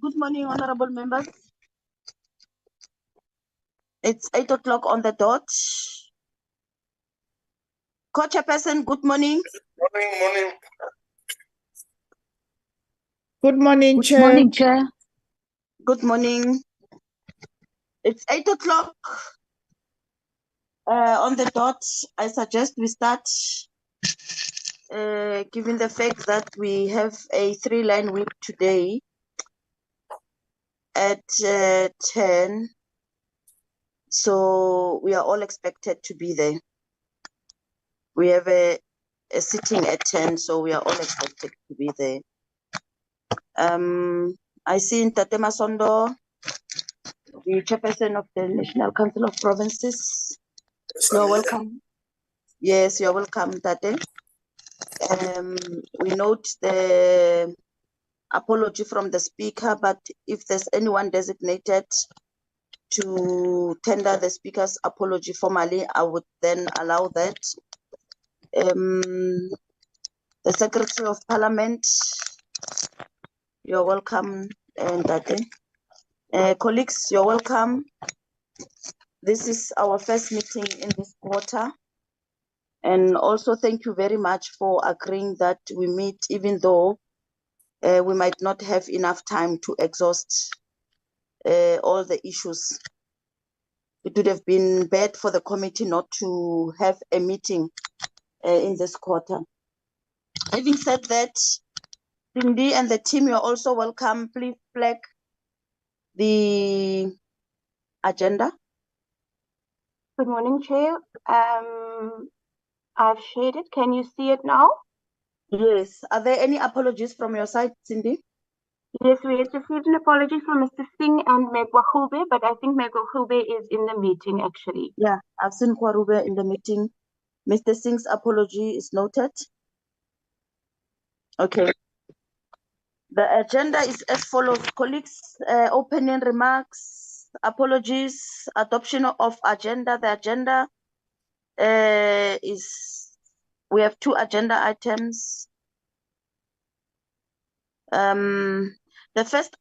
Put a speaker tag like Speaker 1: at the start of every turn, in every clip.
Speaker 1: Good morning, honorable members. It's 8 o'clock on the dot. Co-chairperson, good morning.
Speaker 2: Morning.
Speaker 3: Good morning,
Speaker 4: Good
Speaker 3: Chair.
Speaker 4: morning, Chair.
Speaker 1: Good morning. It's 8 o'clock on the dot. I suggest we start, given the fact that we have a 3-line whip today at 10. So we are all expected to be there. We have a sitting at 10, so we are all expected to be there. I see in Tate Masondo, the chairperson of the National Council of Provinces. You're welcome. Yes, you're welcome, Tate. We note the apology from the speaker, but if there's anyone designated to tender the speaker's apology formally, I would then allow that. The Secretary of Parliament, you're welcome, Tate. Colleagues, you're welcome. This is our first meeting in this quarter. And also thank you very much for agreeing that we meet, even though we might not have enough time to exhaust all the issues. It would have been bad for the committee not to have a meeting in this quarter. Having said that, Cindy and the team, you're also welcome. Please flag the agenda.
Speaker 5: Good morning, Chair. I've shared it. Can you see it now?
Speaker 1: Yes. Are there any apologies from your side, Cindy?
Speaker 5: Yes, we have received an apology from Mr. Singh and Meg Wahube, but I think Meg Wahube is in the meeting actually.
Speaker 1: Yeah, I've seen Kwarube in the meeting. Mr. Singh's apology is noted. Okay. The agenda is as follows. Colleagues, opening remarks, apologies, adoption of agenda. The agenda we have 2 agenda items. The first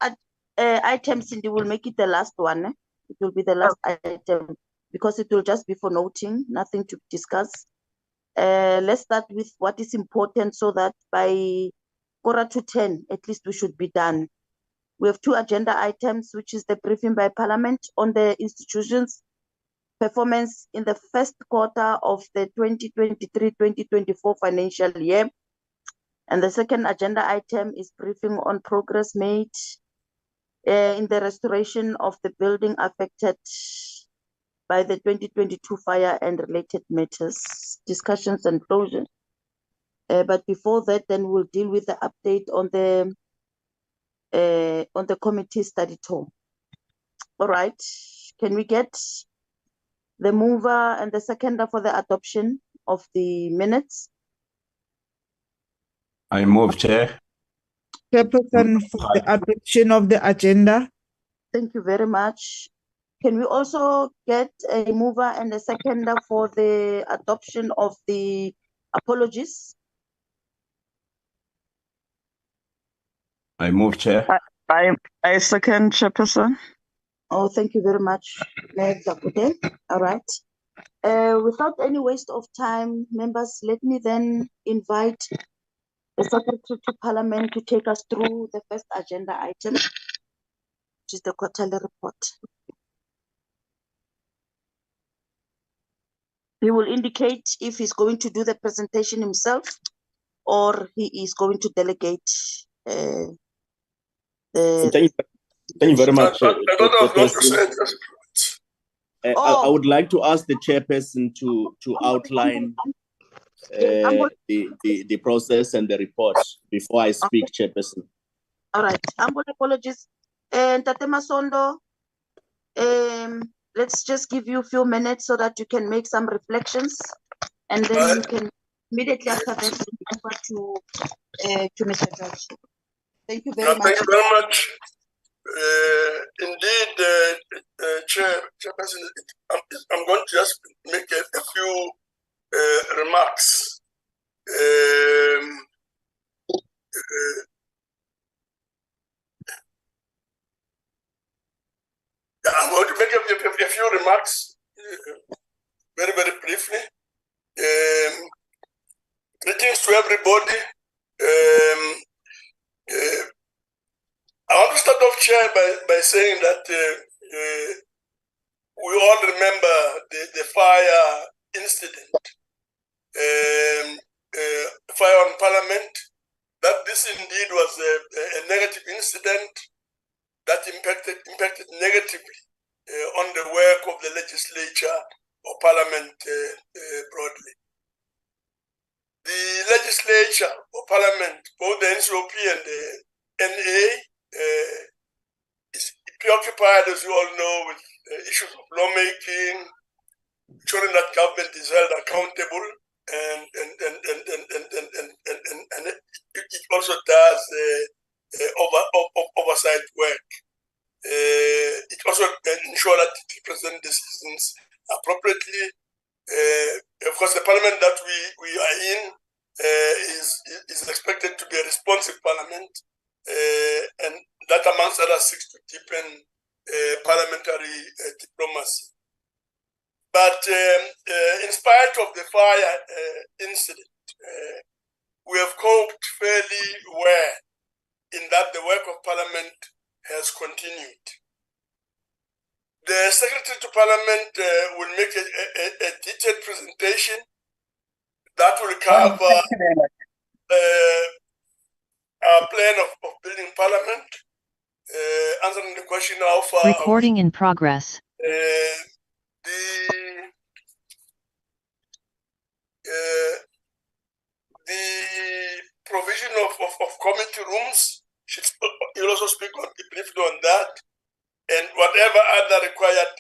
Speaker 1: item, Cindy, will make it the last one. It will be the last item because it will just be for noting, nothing to discuss. Let's start with what is important so that by 9:45, at least we should be done. We have 2 agenda items, which is the briefing by Parliament on the institution's performance in the first quarter of the 2023-2024 financial year. And the second agenda item is briefing on progress made in the restoration of the building affected by the 2022 fire and related matters, discussions and closure. But before that, then we'll deal with the update on the committee study tour. All right, can we get the mover and the seconder for the adoption of the minutes?
Speaker 2: I move, Chair.
Speaker 3: Chairperson, for the adoption of the agenda.
Speaker 1: Thank you very much. Can we also get a mover and a seconder for the adoption of the apologies?
Speaker 2: I move, Chair.
Speaker 6: I second, Chairperson.
Speaker 1: Oh, thank you very much, Mayor Zakute. All right. Without any waste of time, members, let me then invite the Secretary to Parliament to take us through the first agenda item, which is the quarterly report. He will indicate if he's going to do the presentation himself or he is going to delegate
Speaker 7: Thank you very much.
Speaker 2: I thought I was going to say it.
Speaker 7: I would like to ask the chairperson to outline the process and the report before I speak, chairperson.
Speaker 1: All right. Humble apologies. And Tate Masondo, let's just give you a few minutes so that you can make some reflections, and then you can immediately after that over to Mr. George. Thank you very much.
Speaker 2: Thank you very much. Indeed, Chairperson, I'm going to just make a few remarks. few remarks, very, very briefly. Greetings to everybody. I want to start off, Chair, by saying that we all remember the fire incident, fire on Parliament, that this indeed was a negative incident that impacted negatively on the work of the legislature or Parliament broadly. The legislature or Parliament, both the NCOP and the NA, is preoccupied, as you all know, with issues of lawmaking, ensuring that government is held accountable, and it also does oversight work. It also ensures that it represents decisions appropriately. Of course, the parliament that we are in is expected to be a responsive parliament, and that, amongst others, seeks to deepen parliamentary diplomacy. But in spite of the fire incident, we have coped fairly well in that the work of Parliament has continued. The Secretary to Parliament will make a detailed presentation that will cover our plan of building Parliament, answering the question how far
Speaker 4: recording in progress.
Speaker 2: The provision of committee rooms, you'll also speak briefly on that, and whatever other required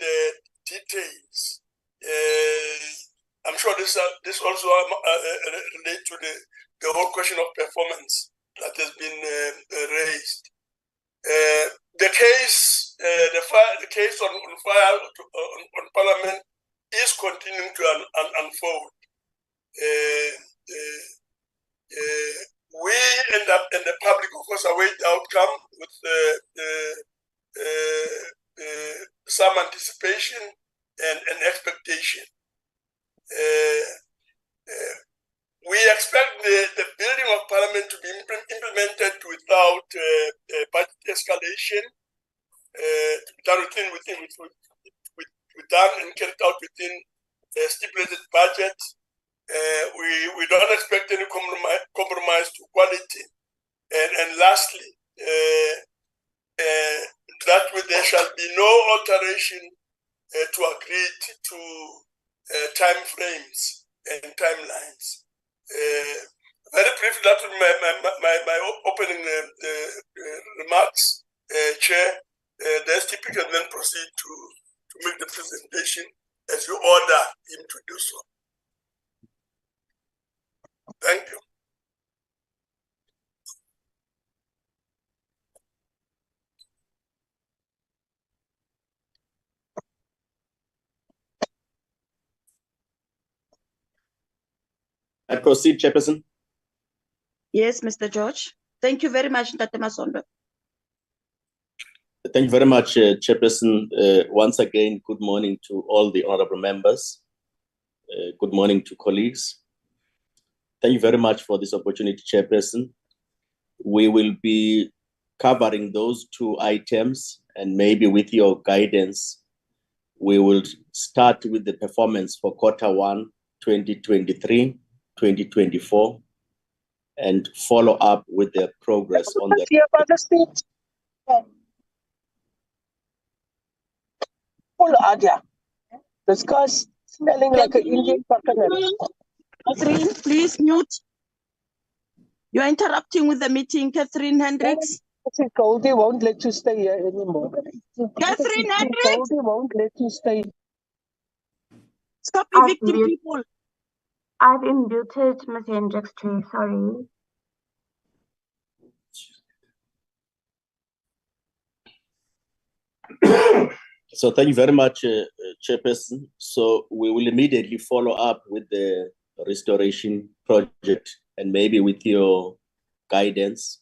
Speaker 2: details. I'm sure this also relates to the whole question of performance that has been raised. The case on fire on Parliament is continuing to unfold. We end up, and the public, of course, await the outcome with some anticipation and expectation. We expect the building of Parliament to be implemented without budget escalation, done and carried out within a stipulated budget. We don't expect any compromise to quality. And lastly, that there shall be no alteration to agreed to time frames and timelines. Very briefly, that will be my opening remarks, Chair. The STP can then proceed to make the presentation as you order him to do so. Thank you.
Speaker 7: I proceed, Chairperson.
Speaker 1: Yes, Mr. George. Thank you very much, Ntate Masondo.
Speaker 7: Thank you very much, Chairperson. Once again, good morning to all the honorable members. Good morning to colleagues. Thank you very much for this opportunity, Chairperson. We will be covering those two items, and maybe with your guidance, we will start with the performance for Q1 2023-2024 and follow up with the progress on the
Speaker 8: full audio. This guy's smelling like an Indian coconut.
Speaker 1: Catherine, please mute. You're interrupting with the meeting, Catherine Hendricks.
Speaker 8: Goldie won't let you stay here anymore.
Speaker 1: Catherine Hendricks!
Speaker 8: Goldie won't let you stay.
Speaker 1: Stop evicting people.
Speaker 5: I've unmuted Ms. Hendricks, Chair, sorry.
Speaker 7: So thank you very much, Chairperson. So we will immediately follow up with the restoration project, and maybe with your guidance,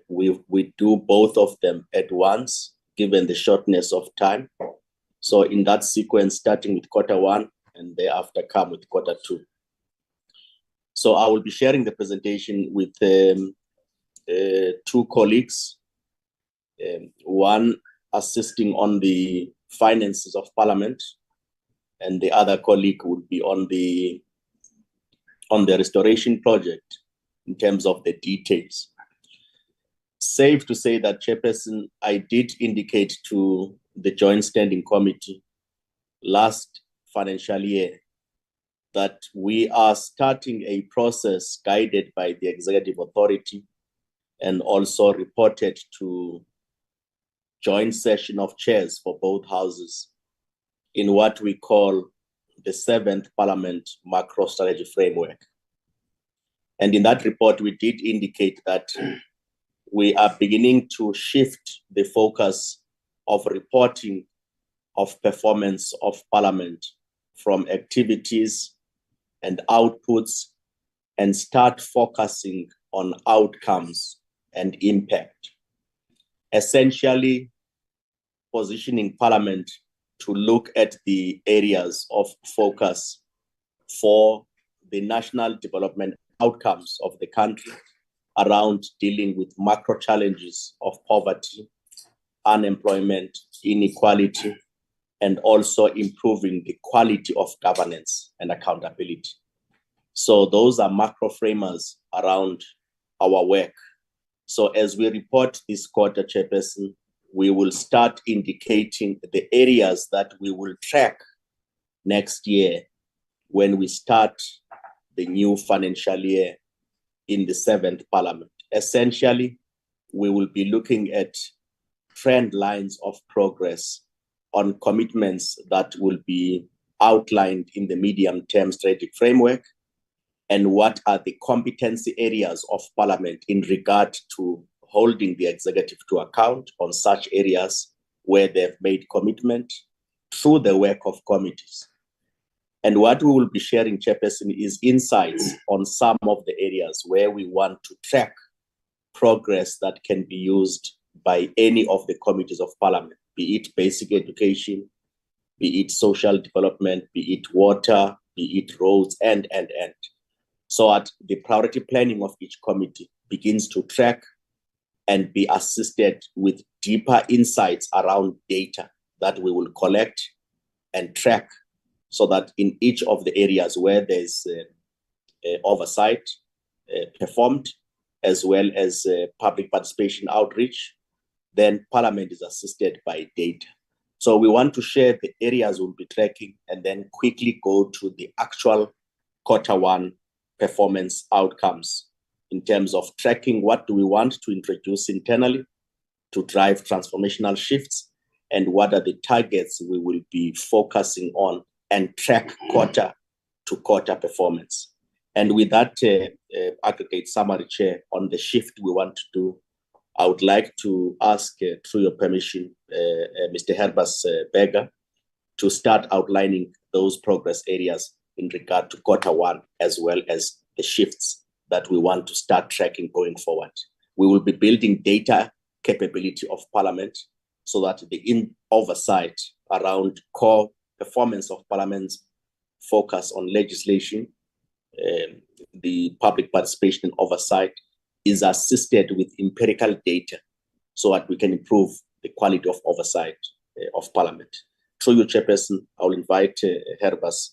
Speaker 7: we do both of them at once, given the shortness of time. So in that sequence, starting with quarter one and thereafter come with quarter two. So I will be sharing the presentation with two colleagues, one assisting on the finances of Parliament, and the other colleague would be on the restoration project in terms of the details. Safe to say that, Chairperson, I did indicate to the Joint Standing Committee last financial year that we are starting a process guided by the Executive Authority and also reported to joint session of chairs for both houses in what we call the 7th Parliament Macro Strategy Framework. And in that report, we did indicate that we are beginning to shift the focus of reporting of performance of Parliament from activities and outputs and start focusing on outcomes and impact. Essentially, positioning Parliament to look at the areas of focus for the national development outcomes of the country around dealing with macro challenges of poverty, unemployment, inequality, and also improving the quality of governance and accountability. So those are macro framers around our work. So as we report this quarter, Chairperson, we will start indicating the areas that we will track next year when we start the new financial year in the 7th Parliament. Essentially, we will be looking at trend lines of progress on commitments that will be outlined in the medium-term strategic framework, and what are the competency areas of Parliament in regard to holding the executive to account on such areas where they've made commitment through the work of committees. And what we will be sharing, Chairperson, is insights on some of the areas where we want to track progress that can be used by any of the committees of Parliament, be it basic education, be it social development, be it water, be it roads, and. So at the priority planning of each committee begins to track and be assisted with deeper insights around data that we will collect and track, so that in each of the areas where there's oversight performed, as well as public participation outreach, then Parliament is assisted by data. So we want to share the areas we'll be tracking and then quickly go to the actual quarter one performance outcomes in terms of tracking what do we want to introduce internally to drive transformational shifts, and what are the targets we will be focusing on and track quarter to quarter performance. And with that aggregate summary, Chair, on the shift we want to do, I would like to ask, through your permission, Mr. Herbas Berger, to start outlining those progress areas in regard to quarter one, as well as the shifts that we want to start tracking going forward. We will be building data capability of Parliament so that the oversight around core performance of Parliament's focus on legislation, the public participation and oversight is assisted with empirical data so that we can improve the quality of oversight of Parliament. Through you, Chairperson, I will invite Herbas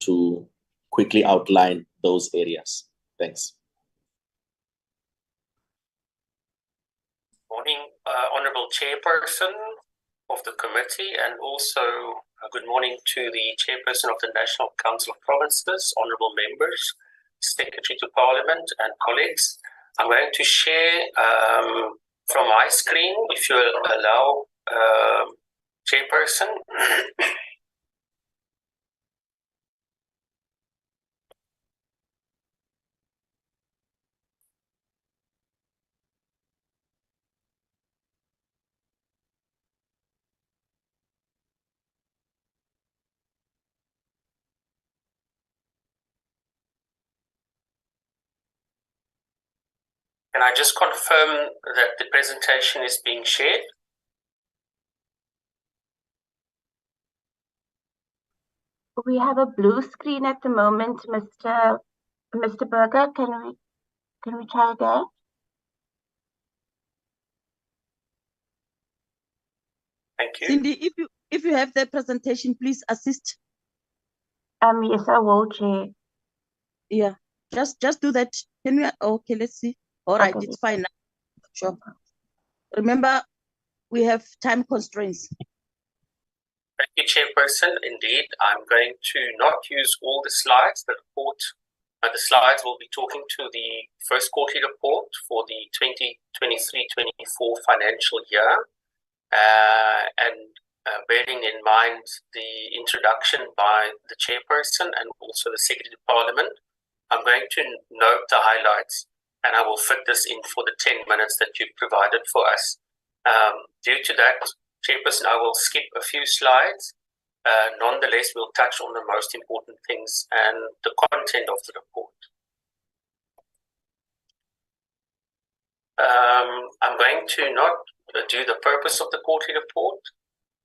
Speaker 7: to quickly outline those areas. Thanks.
Speaker 4: Morning, Honourable Chairperson of the committee, and also good morning to the Chairperson of the National Council of Provinces, Honourable members, Secretary to Parliament and colleagues. I'm going to share from my screen, if you allow, Chairperson. Can I just confirm that the presentation is being shared?
Speaker 5: We have a blue screen at the moment, Mr. Berger. Can we try again?
Speaker 4: Thank you.
Speaker 1: Cindy, if you have the presentation, please assist.
Speaker 5: Yes, I will, Chair.
Speaker 1: Yeah, just do that. Can we? Okay, let's see. All right,
Speaker 5: Okay.
Speaker 1: it's fine now. Sure. Remember, we have time constraints.
Speaker 4: Thank you, Chairperson. Indeed, I'm going to not use all the slides. The report, the slides will be talking to the first quarterly report for the 2023-24 financial year, and bearing in mind the introduction by the Chairperson and also the Secretary of Parliament, I'm going to note the highlights, and I will fit this in for the 10 minutes that you've provided for us. Due to that, Chairperson, I will skip a few slides. Nonetheless, we'll touch on the most important things and the content of the report. I'm going to not do the purpose of the quarterly report.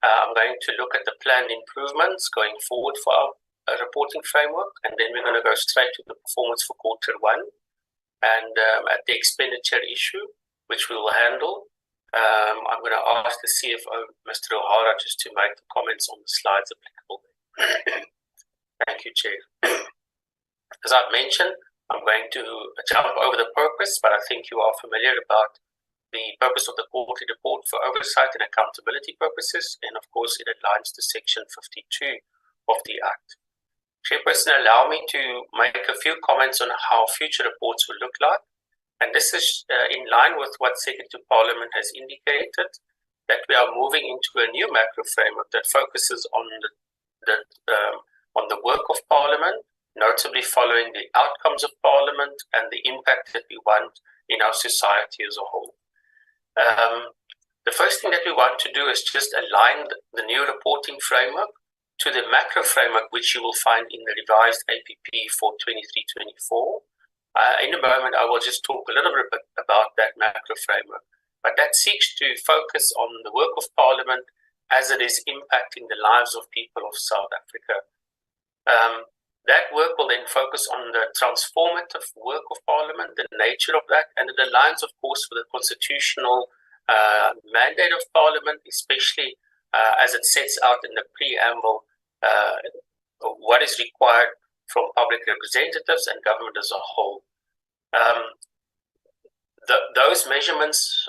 Speaker 4: I'm going to look at the planned improvements going forward for our reporting framework, and then we're going to go straight to the performance for quarter one, and at the expenditure issue, which we will handle. I'm going to ask the CFO, Mr. O'Hara, just to make the comments on the slides applicable. Thank you, Chair. As I've mentioned, I'm going to jump over the purpose, but I think you are familiar about the purpose of the quarterly report for oversight and accountability purposes, and of course it aligns to Section 52 of the Act. Chairperson, allow me to make a few comments on how future reports will look like. And this is in line with what Secretary of Parliament has indicated, that we are moving into a new macro framework that focuses on the work of Parliament, notably following the outcomes of Parliament and the impact that we want in our society as a whole. The first thing that we want to do is just align the new reporting framework to the macro framework, which you will find in the revised APP for 23-24. In a moment, I will just talk a little bit about that macro framework, but that seeks to focus on the work of Parliament as it is impacting the lives of people of South Africa. That work will then focus on the transformative work of Parliament, the nature of that, and it aligns, of course, with the constitutional mandate of Parliament, especially as it sets out in the preamble what is required from public representatives and government as a whole. Those measurements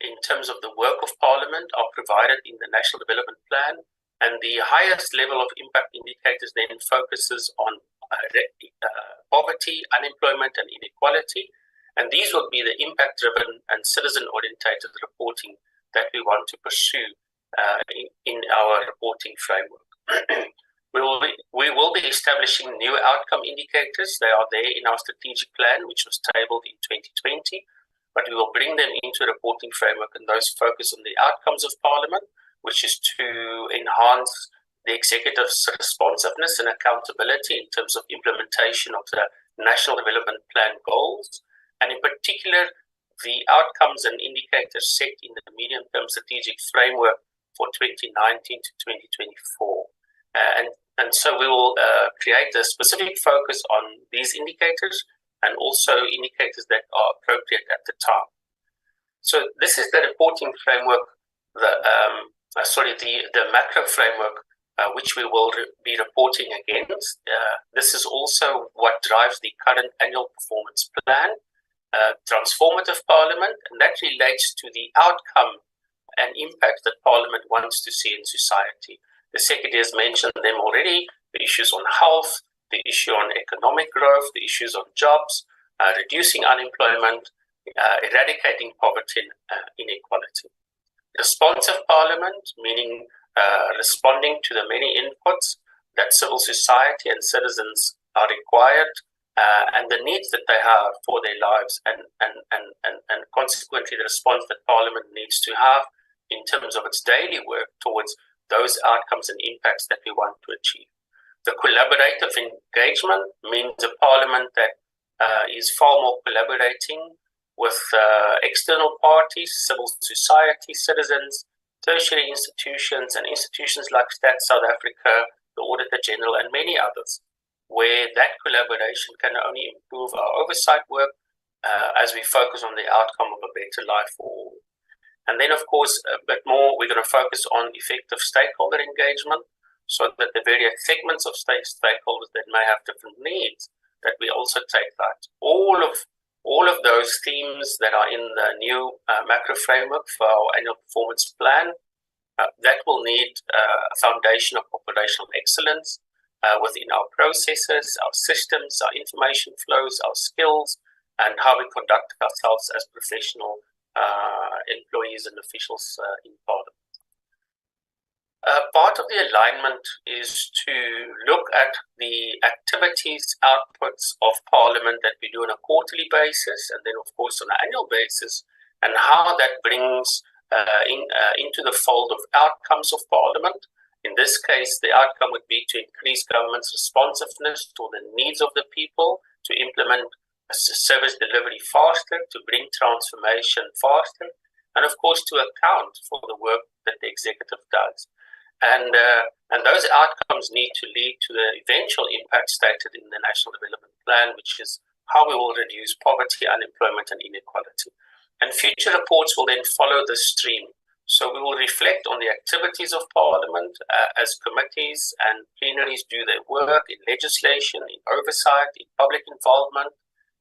Speaker 4: in terms of the work of Parliament are provided in the National Development Plan, and the highest level of impact indicators then focuses on poverty, unemployment and inequality, and these will be the impact-driven and citizen-orientated reporting that we want to pursue in our reporting framework. We will be establishing new outcome indicators. They are there in our strategic plan, which was tabled in 2020, but we will bring them into the reporting framework, and those focus on the outcomes of Parliament, which is to enhance the executive's responsiveness and accountability in terms of implementation of the National Development Plan goals, and in particular, the outcomes and indicators set in the medium-term strategic framework for 2019 to 2024. And so we will create a specific focus on these indicators and also indicators that are appropriate at the time. So this is the reporting framework, the macro framework, which we will be reporting against. This is also what drives the current annual performance plan, transformative Parliament, and that relates to the outcome and impact that Parliament wants to see in society. The Secretary has mentioned them already, the issues on health, the issue on economic growth, the issues on jobs, reducing unemployment, eradicating poverty and inequality. Responsive Parliament, meaning responding to the many inputs that civil society and citizens are required and the needs that they have for their lives, and consequently the response that Parliament needs to have in terms of its daily work towards those outcomes and impacts that we want to achieve. The collaborative engagement means a Parliament that is far more collaborating with external parties, civil society, citizens, tertiary institutions, and institutions like Stats South Africa, the Auditor General, and many others, where that collaboration can only improve our oversight work as we focus on the outcome of a better life for all. And then, of course, a bit more, we're going to focus on effective stakeholder engagement, so that the various segments of stakeholders that may have different needs, that we also take that. All of those themes that are in the new macro framework for our annual performance plan, that will need a foundation of operational excellence within our processes, our systems, our information flows, our skills, and how we conduct ourselves as professional employees and officials in Parliament. Part of the alignment is to look at the activities, outputs of Parliament that we do on a quarterly basis, and then of course on an annual basis, and how that brings into the fold of outcomes of Parliament. In this case, the outcome would be to increase government's responsiveness to the needs of the people, to implement service delivery faster, to bring transformation faster, and of course to account for the work that the executive does. And those outcomes need to lead to the eventual impact stated in the National Development Plan, which is how we will reduce poverty, unemployment, and inequality. And future reports will then follow this stream. So we will reflect on the activities of Parliament as committees and plenaries do their work in legislation, in oversight, in public involvement,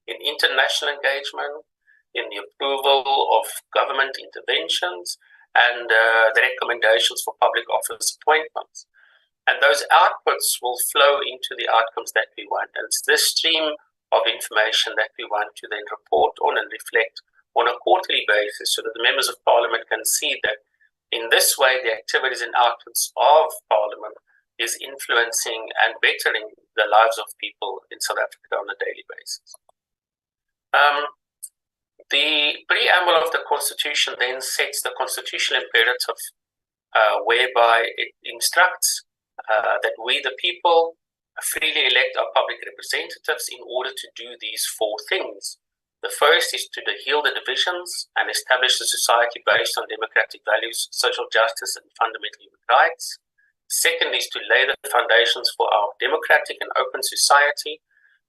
Speaker 4: in international engagement, in the approval of government interventions, and the recommendations for public office appointments. And those outputs will flow into the outcomes that we want. And it's this stream of information that we want to then report on and reflect on a quarterly basis, so that the members of Parliament can see that in this way the activities and outputs of Parliament is influencing and bettering the lives of people in South Africa on a daily basis. The preamble of the Constitution then sets the constitutional imperative whereby it instructs that we, the people, freely elect our public representatives in order to do these four things. The first is to heal the divisions and establish a society based on democratic values, social justice, and fundamental human rights. Second is to lay the foundations for our democratic and open society.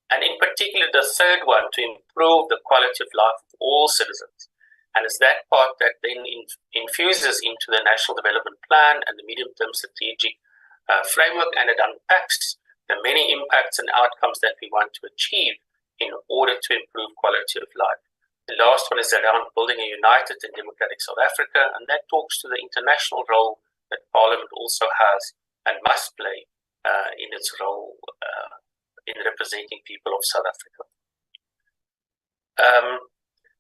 Speaker 4: And in particular, the third one, to improve the quality of life of all citizens. And it's that part that then infuses into the National Development Plan and the medium-term strategic framework, and it unpacks the many impacts and outcomes that we want to achieve in order to improve quality of life. The last one is around building a united and democratic South Africa, and that talks to the international role that Parliament also has and must play in its role in representing people of South Africa.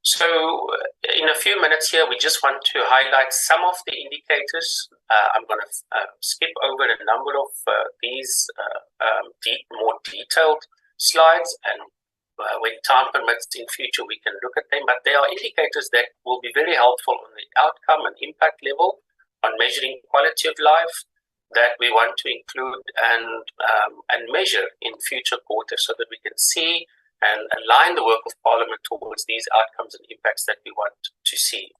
Speaker 4: So in a few minutes here, we just want to highlight some of the indicators. I'm going to skip over a number of these more detailed slides, and when time permits in future, we can look at them. But there are indicators that will be very helpful on the outcome and impact level on measuring quality of life that we want to include and measure in future quarters, so that we can see and align the work of Parliament towards these outcomes and impacts that we want to see.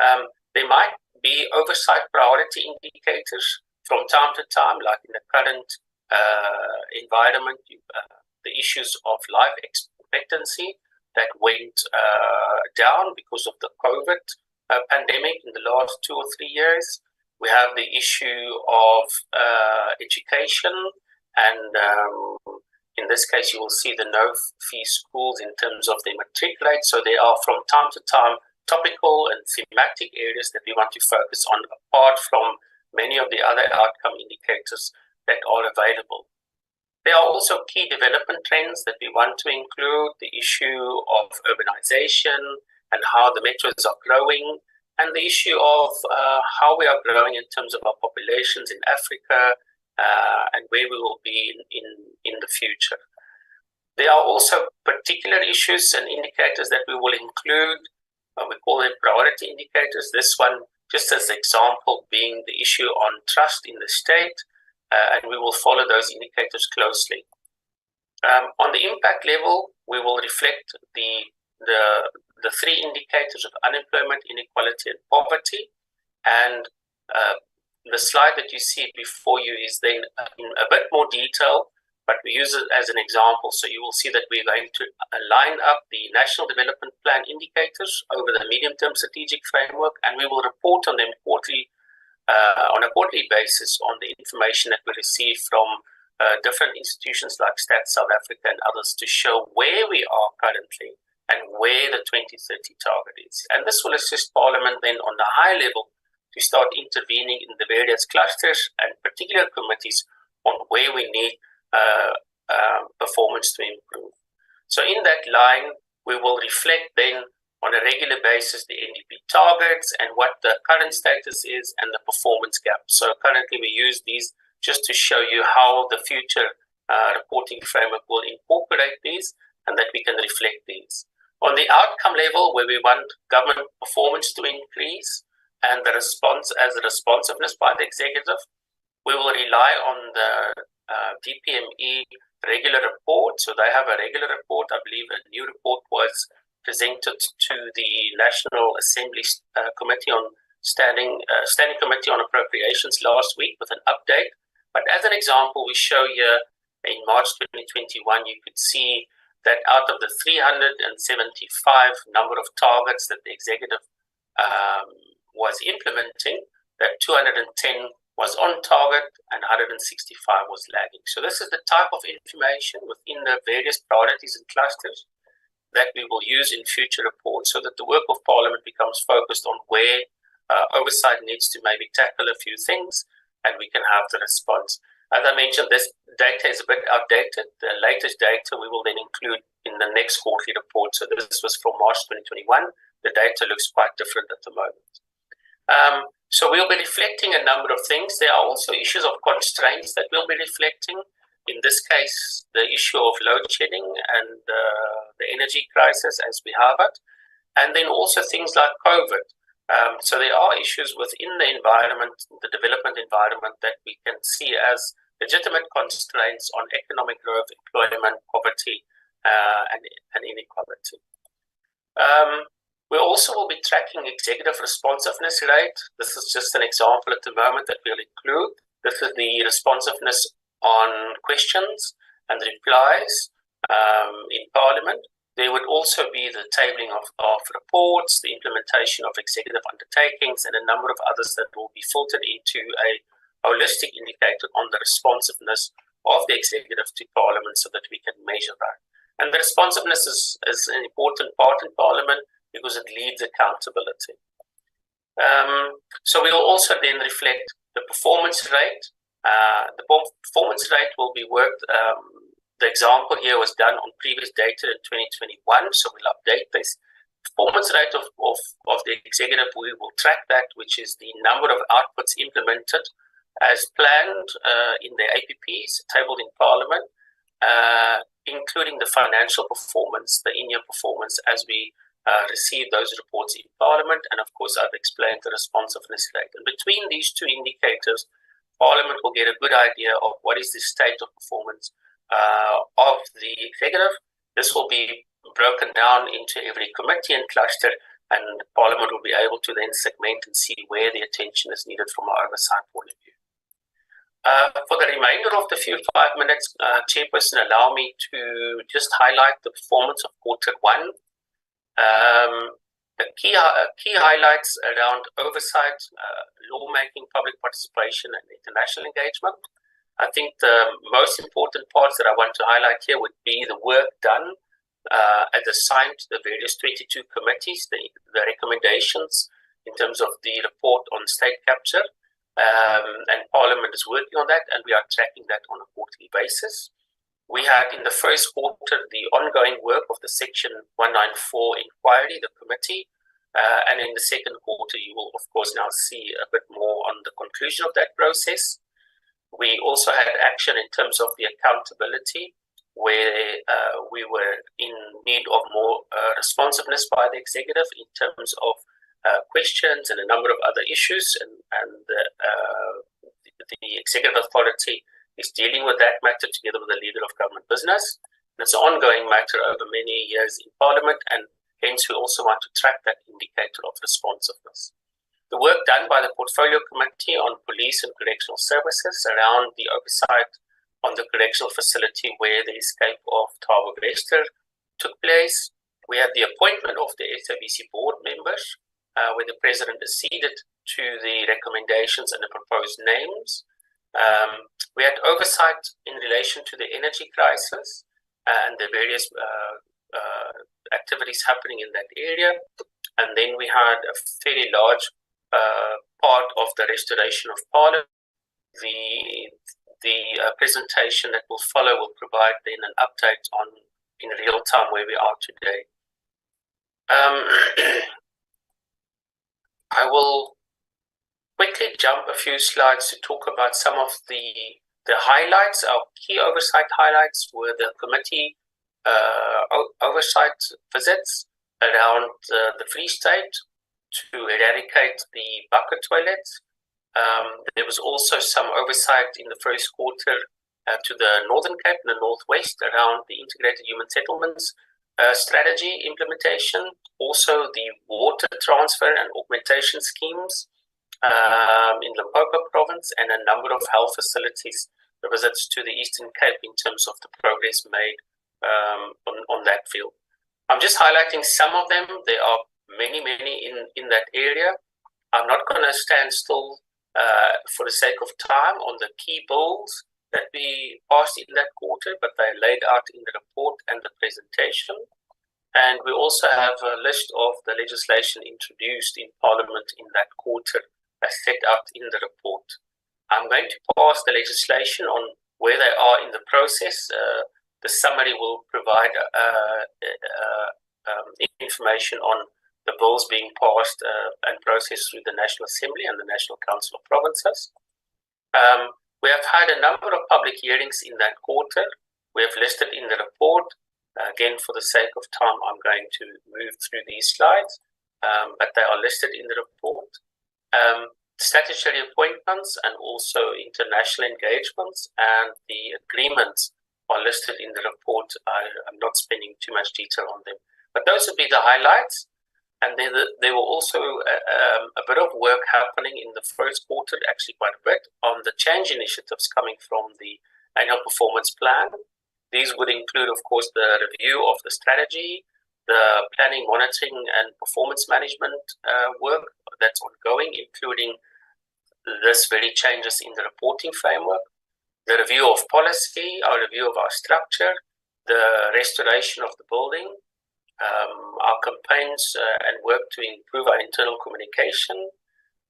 Speaker 4: There might be oversight priority indicators from time to time, like in the current environment, the issues of life expectancy that went down because of the COVID pandemic in the last 2 or 3 years. We have the issue of education, and in this case, you will see the no-fee schools in terms of the matric rate. So there are from time to time topical and thematic areas that we want to focus on, apart from many of the other outcome indicators that are available. There are also key development trends that we want to include: the issue of urbanization and how the metros are growing, and the issue of how we are growing in terms of our populations in Africa and where we will be in the future. There are also particular issues and indicators that we will include. We call them priority indicators. This one, just as an example, being the issue on trust in the state, and we will follow those indicators closely. On the impact level, we will reflect the three indicators of unemployment, inequality, and poverty, and the slide that you see before you is then in a bit more detail, but we use it as an example. So you will see that we're going to line up the National Development Plan indicators over the medium-term strategic framework, and we will report on them quarterly, on a quarterly basis on the information that we receive from different institutions like Stats South Africa and others to show where we are currently and where the 2030 target is. And this will assist Parliament then on the high level to start intervening in the various clusters and particular committees on where we need performance to improve. So in that line, we will reflect then on a regular basis the NDP targets and what the current status is and the performance gap. So currently we use these just to show you how the future reporting framework will incorporate these and that we can reflect these. On the outcome level, where we want government performance to increase and the responsiveness by the executive, we will rely on the DPME regular report. So they have a regular report. I believe a new report was presented to the National Assembly Committee on Standing Committee on Appropriations last week with an update. But as an example, we show here in March 2021, you could see that out of the 375 number of targets that the executive was implementing, that 210 was on target and 165 was lagging. So this is the type of information within the various priorities and clusters that we will use in future reports so that the work of Parliament becomes focused on where oversight needs to maybe tackle a few things and we can have the response. As I mentioned, this data is a bit outdated. The latest data we will then include in the next quarterly report. So this was from March 2021. The data looks quite different at the moment. So we'll be reflecting a number of things. There are also issues of constraints that we'll be reflecting. In this case, the issue of load shedding and the energy crisis as we have it. And then also things like COVID. So there are issues within the environment, the development environment, that we can see as legitimate constraints on economic growth, employment, poverty, and inequality. We also will be tracking executive responsiveness rate. This is just an example at the moment that we'll include. This is the responsiveness on questions and replies in Parliament. There would also be the tabling of reports, the implementation of executive undertakings, and a number of others that will be filtered into a holistic indicator on the responsiveness of the executive to Parliament so that we can measure that. And the responsiveness is an important part in Parliament because it leads accountability. So we will also then reflect the performance rate. The performance rate will be worked. The example here was done on previous data in 2021, so we'll update this. Performance rate of the executive, we will track that, which is the number of outputs implemented as planned in the APPs tabled in Parliament, including the financial performance, the in-year performance as we receive those reports in Parliament. And of course, I've explained the responsiveness rate. And between these two indicators, Parliament will get a good idea of what is the state of performance of the executive. This will be broken down into every committee and cluster, and Parliament will be able to then segment and see where the attention is needed from an oversight point of view. For the remainder of the few 5 minutes, Chairperson, allow me to just highlight the performance of Q1. The key highlights around oversight, lawmaking, public participation, and international engagement. I think the most important parts that I want to highlight here would be the work done as assigned to the various 22 committees, the recommendations in terms of the report on state capture, and Parliament is working on that, and we are tracking that on a quarterly basis. We had in the first quarter the ongoing work of the Section 194 inquiry, the committee, and in the second quarter you will of course now see a bit more on the conclusion of that process. We also had action in terms of the accountability, where we were in need of more responsiveness by the executive in terms of questions and a number of other issues, and the executive authority is dealing with that matter together with the leader of government business. And it's an ongoing matter over many years in Parliament, and hence we also want to track that indicator of responsiveness. The work work done by the Portfolio Committee on Police and Correctional Services around the oversight on the correctional facility where the escape of Thabo Bester took place. We had the appointment of the SABC board members, where the president acceded to the recommendations and the proposed names. We had oversight in relation to the energy crisis and the various activities happening in that area. And then we had a fairly large part of the restoration of Parliament. The presentation that will follow will provide then an update on in real time where we are today. I will quickly jump a few slides to talk about some of the highlights. Our key oversight highlights were the committee oversight visits around the Free State to eradicate the bucket toilets. There was also some oversight in the first quarter to the Northern Cape and the Northwest around the integrated human settlements strategy implementation, also the water transfer and augmentation schemes in Limpopo province, and a number of health facilities visits to the Eastern Cape in terms of the progress made on that field. I'm just highlighting some of them. There are many in that area. I'm not going to stand still for the sake of time on the key bills that we passed in that quarter, but they laid out in the report and the presentation. And we also have a list of the legislation introduced in Parliament in that quarter as set out in the report. I'm going to pass the legislation on where they are in the process. The summary will provide information on the bills being passed and processed through the National Assembly and the National Council of Provinces. We have had a number of public hearings in that quarter. We have listed in the report. Again, for the sake of time, I'm going to move through these slides, but they are listed in the report. Statutory appointments and also international engagements and the agreements are listed in the report. I'm not spending too much detail on them, but those would be the highlights. And then there were also a bit of work happening in the first quarter, actually quite a bit, on the change initiatives coming from the annual performance plan. These would include, of course, the review of the strategy, the planning, monitoring, and performance management work that's ongoing, including this very changes in the reporting framework, the review of policy, our review of our structure, the restoration of the building, our campaigns and work to improve our internal communication,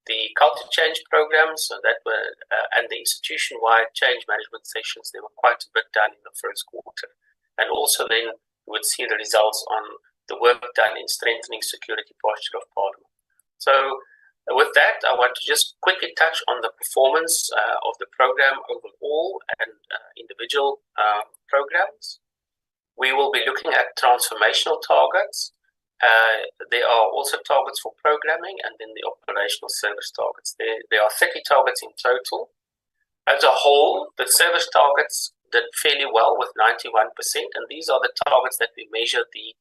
Speaker 4: the culture change programs that were and the institution-wide change management sessions. There were quite a bit done in the first quarter, and also then we would see the results on the work done in strengthening security posture of Parliament. So with that, I want to just quickly touch on the performance of the program overall and individual programs. We will be looking at transformational targets. There are also targets for programming and then the operational service targets. There are 30 targets in total. As a whole, the service targets did fairly well with 91%, and these are the targets that we measure the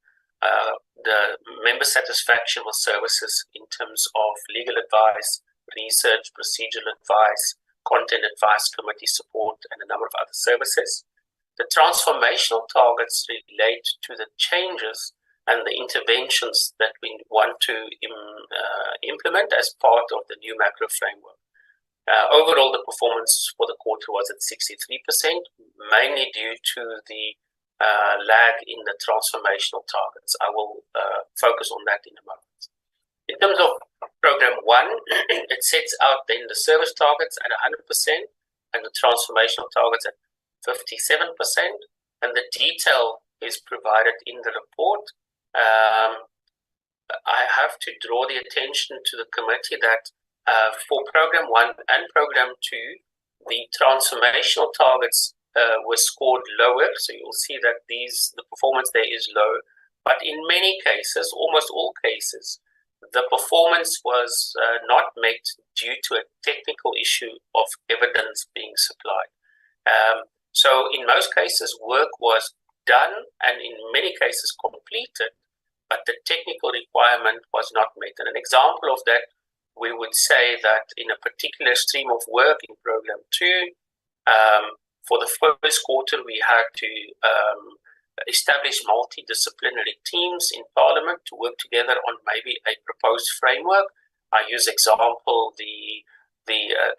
Speaker 4: member satisfaction with services in terms of legal advice, research, procedural advice, content advice, committee support, and a number of other services. The transformational targets relate to the changes and the interventions that we want to implement as part of the new macro framework. Overall, the performance for the quarter was at 63%, mainly due to the lag in the transformational targets. I will focus on that in a moment. In terms of Program 1, it sets out then the service targets at 100% and the transformational targets at 57%, and the detail is provided in the report. I have to draw the attention to the committee that for Program 1 and Program 2, the transformational targets were scored lower, so you'll see that the performance there is low, but in many cases, almost all cases, the performance was not met due to a technical issue of evidence being supplied. So in most cases, work was done and in many cases completed, but the technical requirement was not met. And an example of that we would say that in a particular stream of work in Program 2, for the first quarter, we had to establish multidisciplinary teams in Parliament to work together on maybe a proposed framework. I use example the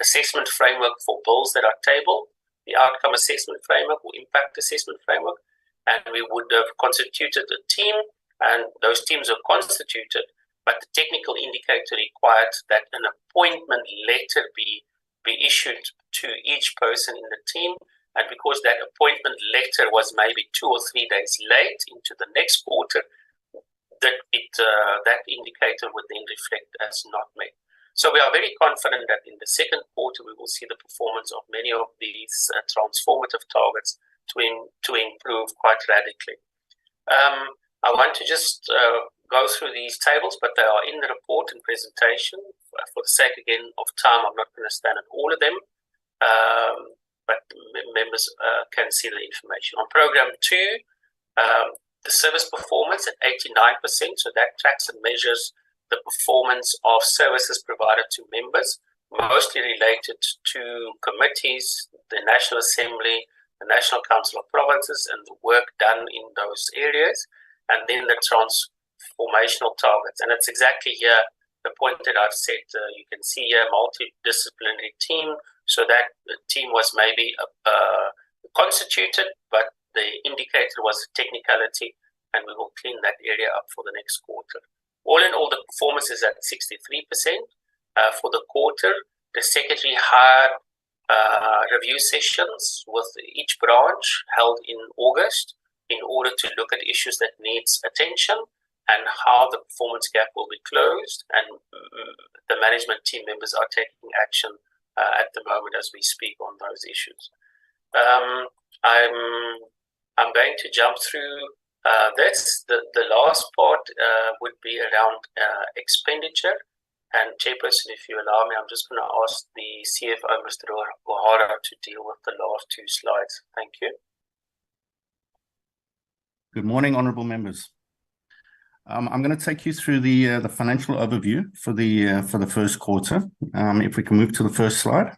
Speaker 4: assessment framework for bills that are tabled, the outcome assessment framework or impact assessment framework, and we would have constituted a team, and those teams are constituted, but the technical indicator required that an appointment letter be issued to each person in the team. And because that appointment letter was maybe 2 or 3 days late into the next quarter, that indicator would then reflect as not met. So we are very confident that in the second quarter we will see the performance of many of these transformative targets to improve quite radically. I want to just go through these tables, but they are in the report and presentation. For the sake, again, of time, I'm not going to stand at all of them. But members can see the information. On Program 2, the service performance at 89%, so that tracks and measures the performance of services provided to members, mostly related to committees, the National Assembly, the National Council of Provinces, and the work done in those areas, and then the transformational targets. And it's exactly here the point that I've said. You can see here multidisciplinary team. So that team was maybe constituted, but the indicator was a technicality, and we will clean that area up for the next quarter. All in all, the performance is at 63% for the quarter. The secretary had review sessions with each branch held in August in order to look at issues that needs attention and how the performance gap will be closed. And the management team members are taking action at the moment as we speak on those issues. I'm going to jump through this. The last part would be around expenditure. And Chairperson, if you allow me, I'm just going to ask the CFO, Mr. O'Hara, to deal with the last 2 slides. Thank you.
Speaker 9: Good morning, honourable members. I'm going to take you through the financial overview for the first quarter. If we can move to the first slide.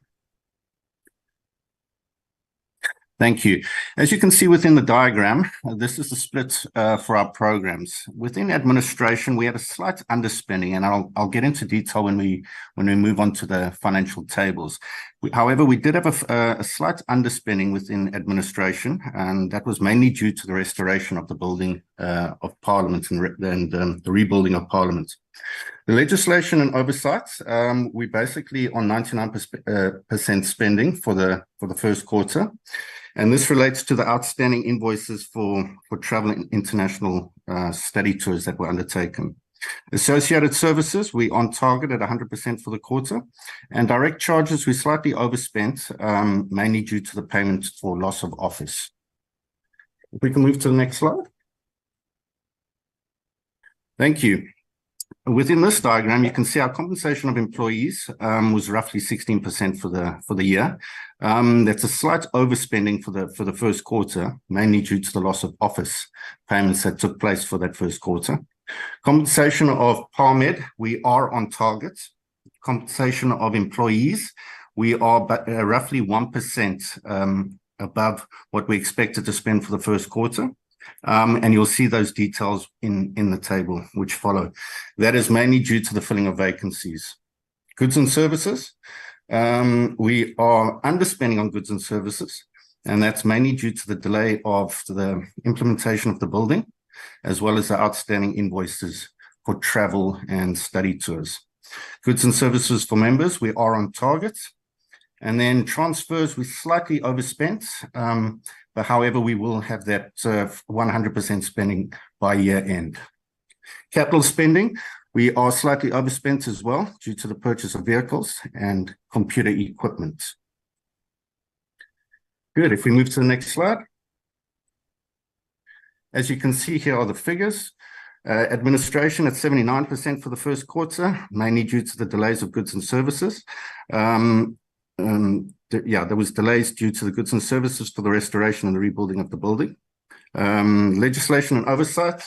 Speaker 9: Thank you. As you can see within the diagram, this is the split for our programs. Within administration, we had a slight underspending, and I'll get into detail when we move on to the financial tables. However, we did have a slight underspending within administration, and that was mainly due to the restoration of the building of Parliament and the rebuilding of Parliament. The legislation and oversight, we basically on 99% spending for the first quarter. And this relates to the outstanding invoices for travel and international study tours that were undertaken. Associated services, we on target at 100% for the quarter. And direct charges, we slightly overspent, mainly due to the payment for loss of office. If we can move to the next slide. Thank you. Within this diagram, you can see our compensation of employees was roughly 16% for the year. That's a slight overspending for the first quarter, mainly due to the loss of office payments that took place for that first quarter. Compensation of PARMED, we are on target. Compensation of employees, we are roughly 1% above what we expected to spend for the first quarter. And you'll see those details in the table which follow. That is mainly due to the filling of vacancies. Goods and services, we are underspending on goods and services, and that's mainly due to the delay of the implementation of the building, as well as the outstanding invoices for travel and study tours. Goods and services for members, we are on target. And then transfers, we slightly overspent, but however, we will have that 100% spending by year end. Capital spending, we are slightly overspent as well due to the purchase of vehicles and computer equipment. Good, if we move to the next slide. As you can see, here are the figures. Administration at 79% for the first quarter, mainly due to the delays of goods and services. There was delays due to the goods and services for the restoration and the rebuilding of the building. Legislation and oversight,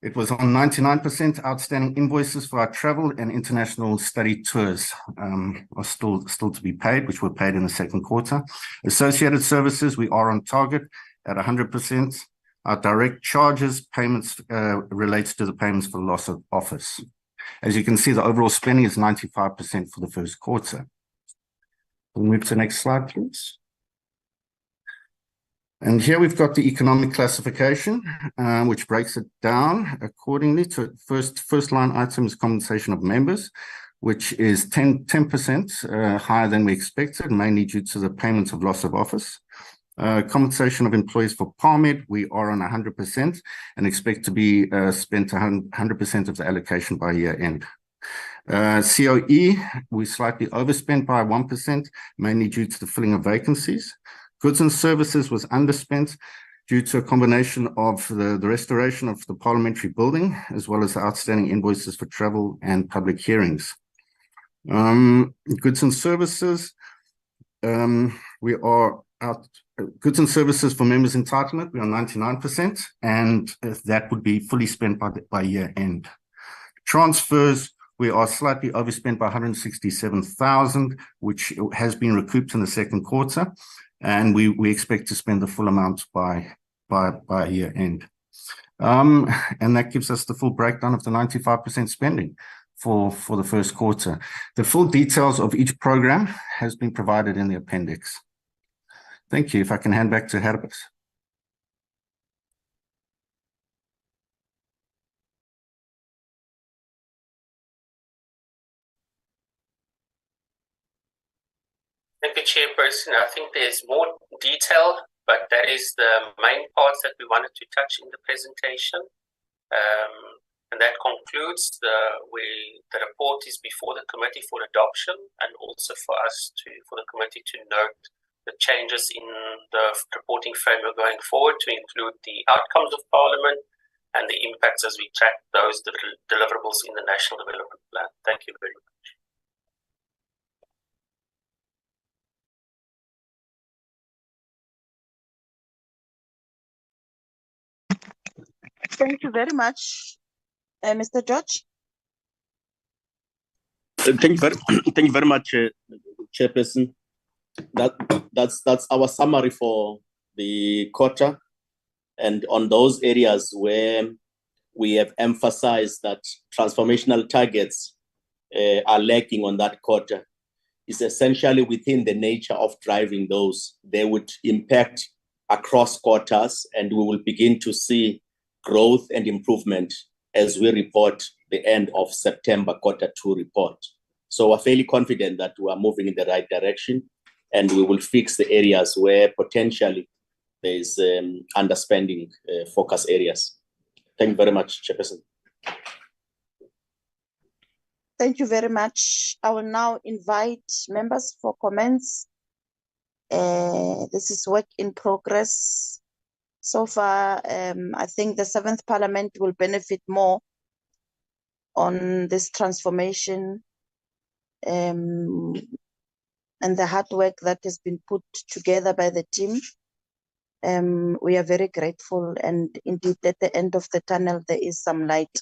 Speaker 9: It was on 99%. Outstanding invoices for our travel and international study tours are still to be paid, which were paid in the second quarter. Associated services, we are on target at 100%. Our direct charges payments relates to the payments for loss of office. As you can see, the overall spending is 95% for the first quarter. We'll move to the next slide, please. And here we've got the economic classification, which breaks it down accordingly to first line item is compensation of members, which is 10% higher than we expected, mainly due to the payments of loss of office. Compensation of employees for PARMED, we are on 100% and expect to be spent 100% of the allocation by year end. COE, we slightly overspent by 1%, mainly due to the filling of vacancies. Goods and services was underspent due to a combination of the restoration of the parliamentary building, as well as the outstanding invoices for travel and public hearings. Goods and services, we are out. Goods and services for members' entitlement, we are 99%, and that would be fully spent by year end. Transfers, we are slightly overspent by 167,000, which has been recouped in the second quarter. And we expect to spend the full amount by year end. And that gives us the full breakdown of the 95% spending for the first quarter. The full details of each program has been provided in the appendix. Thank you. If I can hand back to Herbert.
Speaker 4: Thank you, Chairperson. I think there's more detail, but that is the main parts that we wanted to touch in the presentation. And that concludes the report is before the committee for adoption, and also for the committee to note the changes in the reporting framework going forward to include the outcomes of Parliament and the impacts as we track those deliverables in the National Development Plan. Thank you very much.
Speaker 1: Thank you very much, Mr. George.
Speaker 7: Thank you very much, Chairperson. That's our summary for the quarter, and on those areas where we have emphasized that transformational targets are lacking on that quarter, is essentially within the nature of driving those. They would impact across quarters, and we will begin to see growth and improvement as we report the end of September Q2 report. So we're fairly confident that we are moving in the right direction, and we will fix the areas where potentially there is underspending focus areas. Thank you very much, Chairperson.
Speaker 1: Thank you very much. I will now invite members for comments. This is work in progress. So far, I think the 7th Parliament will benefit more on this transformation and the hard work that has been put together by the team. We are very grateful, and indeed at the end of the tunnel there is some light.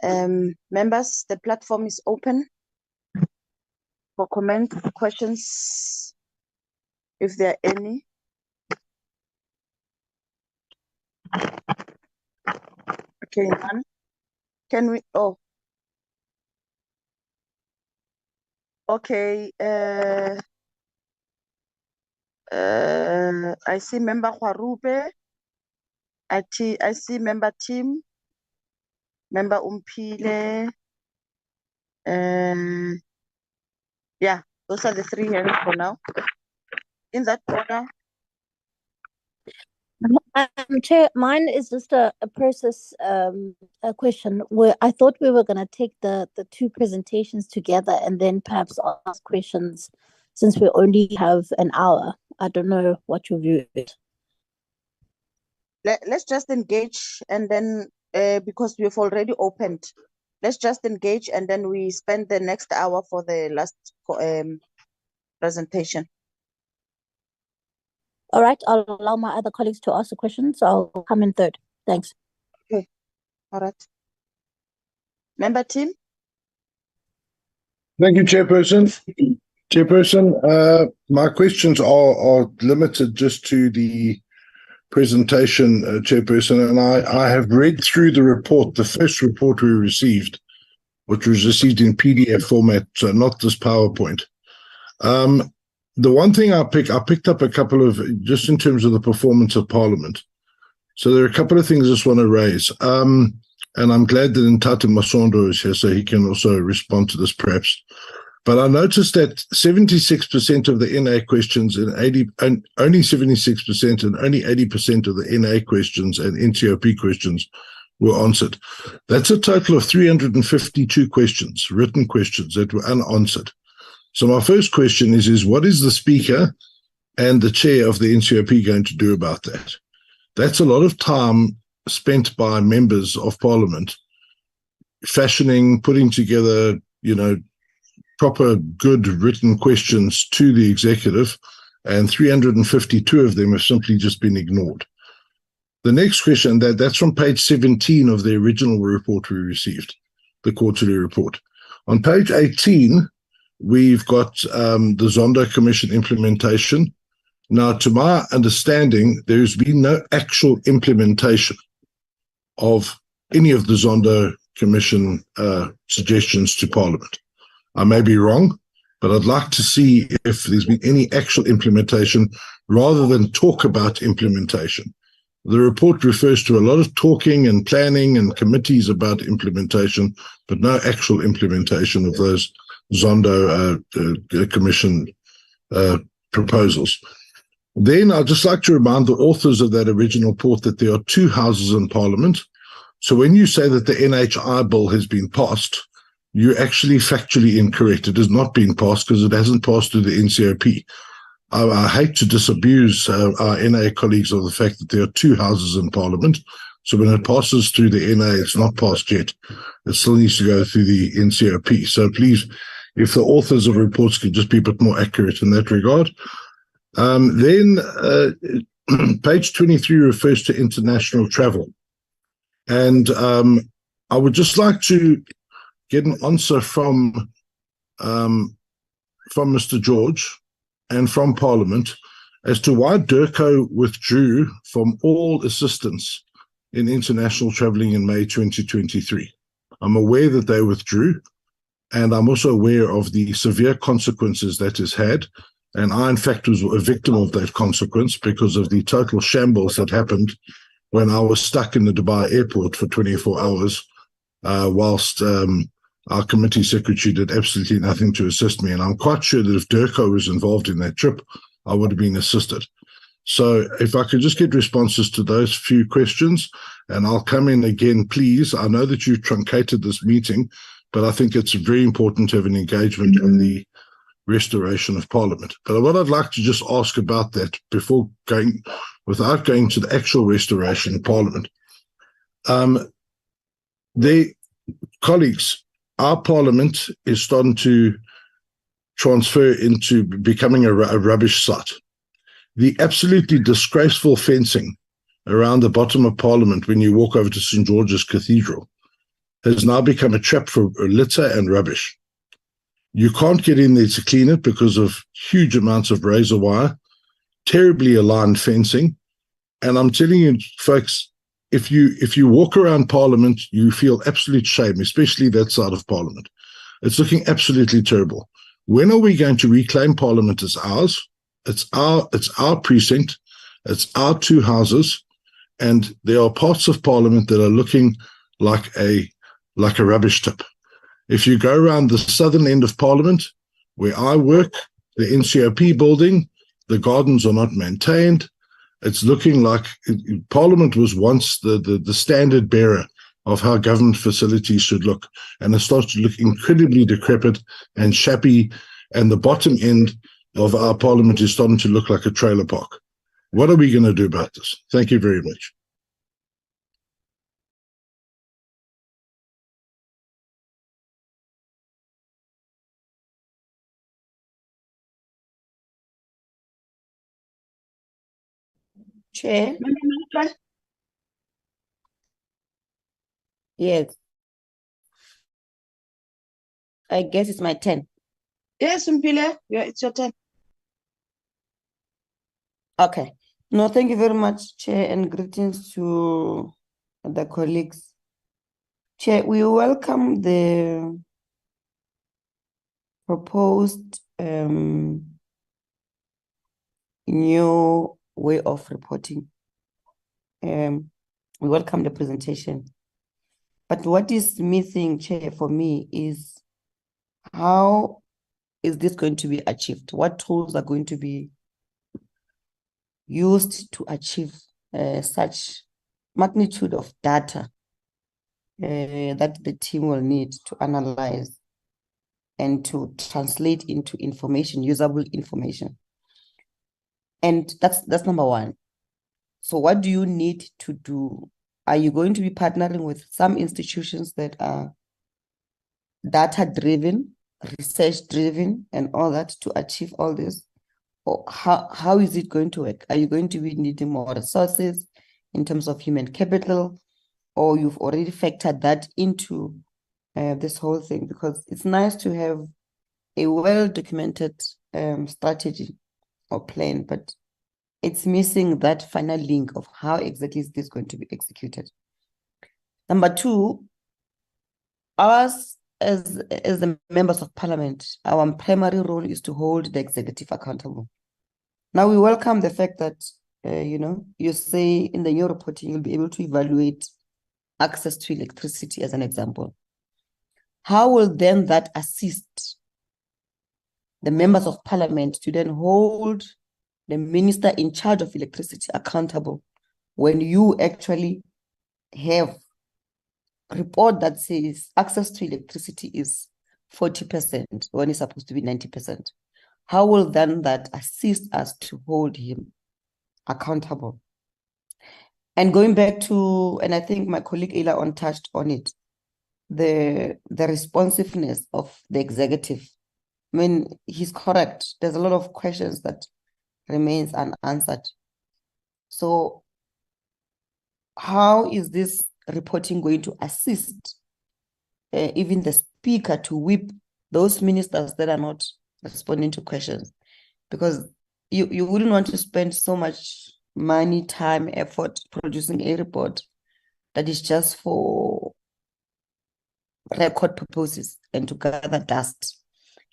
Speaker 1: Members, the platform is open for comments, questions, if there are any. Okay, none. Can we? Oh, okay. I see member Khwarube. I see member Tim, member Umpile. Yeah, those are the 3 hands for now. In that order.
Speaker 10: Chair, mine is just a process a question where I thought we were going to take the 2 presentations together and then perhaps ask questions, since we only have an hour. I don't know what your view is.
Speaker 1: Let's just engage, and then because we've already opened, let's just engage, and then we spend the next hour for the last presentation.
Speaker 10: All right, I'll allow my other colleagues to ask the questions. I'll come in third. Thanks.
Speaker 1: Okay. All right. Member Tim?
Speaker 11: Thank you, Chairperson. Chairperson, my questions are limited just to the presentation, Chairperson, and I have read through the report, the first report we received, which was received in PDF format, so not this PowerPoint. The one thing I picked up a couple of, just in terms of the performance of Parliament. So there are a couple of things I just want to raise. And I'm glad that Untitled Masondo is here, so he can also respond to this perhaps. But I noticed that 76% of the NA questions and only 76% and only 80% of the NA questions and NCOP questions were answered. That's a total of 352 questions, written questions that were unanswered. So my first question is what is the Speaker and the Chair of the NCOP going to do about that? That's a lot of time spent by members of Parliament fashioning, putting together, proper, good written questions to the executive, and 352 of them have simply just been ignored. The next question, that's from page 17 of the original report we received, the quarterly report. On page 18, we've got the Zondo Commission implementation. Now, to my understanding, there's been no actual implementation of any of the Zondo Commission suggestions to Parliament. I may be wrong, but I'd like to see if there's been any actual implementation rather than talk about implementation. The report refers to a lot of talking and planning and committees about implementation, but no actual implementation of those Zondo Commission proposals. Then I'd just like to remind the authors of that original report that there are two houses in Parliament. So when you say that the NHI bill has been passed, you're actually factually incorrect. It has not been passed because it hasn't passed through the NCOP. I hate to disabuse our NA colleagues of the fact that there are two houses in Parliament. So when it passes through the NA, it's not passed yet. It still needs to go through the NCOP. So please, if the authors of reports could just be a bit more accurate in that regard. Then page 23 refers to international travel. And I would just like to get an answer from Mr. George and from Parliament as to why DIRCO withdrew from all assistance in international travelling in May 2023. I'm aware that they withdrew, and I'm also aware of the severe consequences that has had. And I, in fact, was a victim of that consequence because of the total shambles that happened when I was stuck in the Dubai airport for 24 hours whilst our committee secretary did absolutely nothing to assist me. And I'm quite sure that if DIRCO was involved in that trip, I would have been assisted. So if I could just get responses to those few questions, and I'll come in again, please. I know that you truncated this meeting, but I think it's very important to have an engagement in the restoration of Parliament. But what I'd like to just ask about that without going to the actual restoration of Parliament, colleagues, our Parliament is starting to transfer into becoming a rubbish site. The absolutely disgraceful fencing around the bottom of Parliament when you walk over to St. George's Cathedral has now become a trap for litter and rubbish. You can't get in there to clean it because of huge amounts of razor wire, terribly aligned fencing. And I'm telling you, folks, if you walk around Parliament, you feel absolute shame, especially that side of Parliament. It's looking absolutely terrible. When are we going to reclaim Parliament as ours? It's our precinct. It's our two houses. And there are parts of Parliament that are looking like a rubbish tip. If you go around the southern end of Parliament, where I work, the NCOP building, the gardens are not maintained. It's looking like Parliament was once the standard bearer of how government facilities should look. And it starts to look incredibly decrepit and shabby. And the bottom end of our Parliament is starting to look like a trailer park. What are we going to do about this? Thank you very much.
Speaker 1: Chair.
Speaker 12: Yes. I guess it's my turn.
Speaker 1: Yes, Mpile, yeah, it's your turn.
Speaker 12: Okay. No, thank you very much, Chair, and greetings to the colleagues. Chair, we welcome the proposed new way of reporting. We welcome the presentation. But what is missing, Chair, for me is how is this going to be achieved? What tools are going to be used to achieve such magnitude of data that the team will need to analyze and to translate into information, usable information? And that's number one. So what do you need to do? Are you going to be partnering with some institutions that are data-driven, research-driven, and all that to achieve all this? Or how is it going to work? Are you going to be needing more resources in terms of human capital, or you've already factored that into this whole thing? Because it's nice to have a well-documented strategy or plan, but it's missing that final link of how exactly is this going to be executed. Number two, us as the members of parliament, our primary role is to hold the executive accountable. Now, we welcome the fact that, you say in the new reporting, you'll be able to evaluate access to electricity as an example. How will then that assist the members of parliament to then hold the minister in charge of electricity accountable when you actually have a report that says access to electricity is 40% when it's supposed to be 90%? How will then that assist us to hold him accountable? And going back to, and I think my colleague Ela touched on it, the responsiveness of the executive. I mean, he's correct. There's a lot of questions that remains unanswered. So how is this reporting going to assist even the speaker to whip those ministers that are not responding to questions? Because you wouldn't want to spend so much money, time, effort producing a report that is just for record purposes and to gather dust.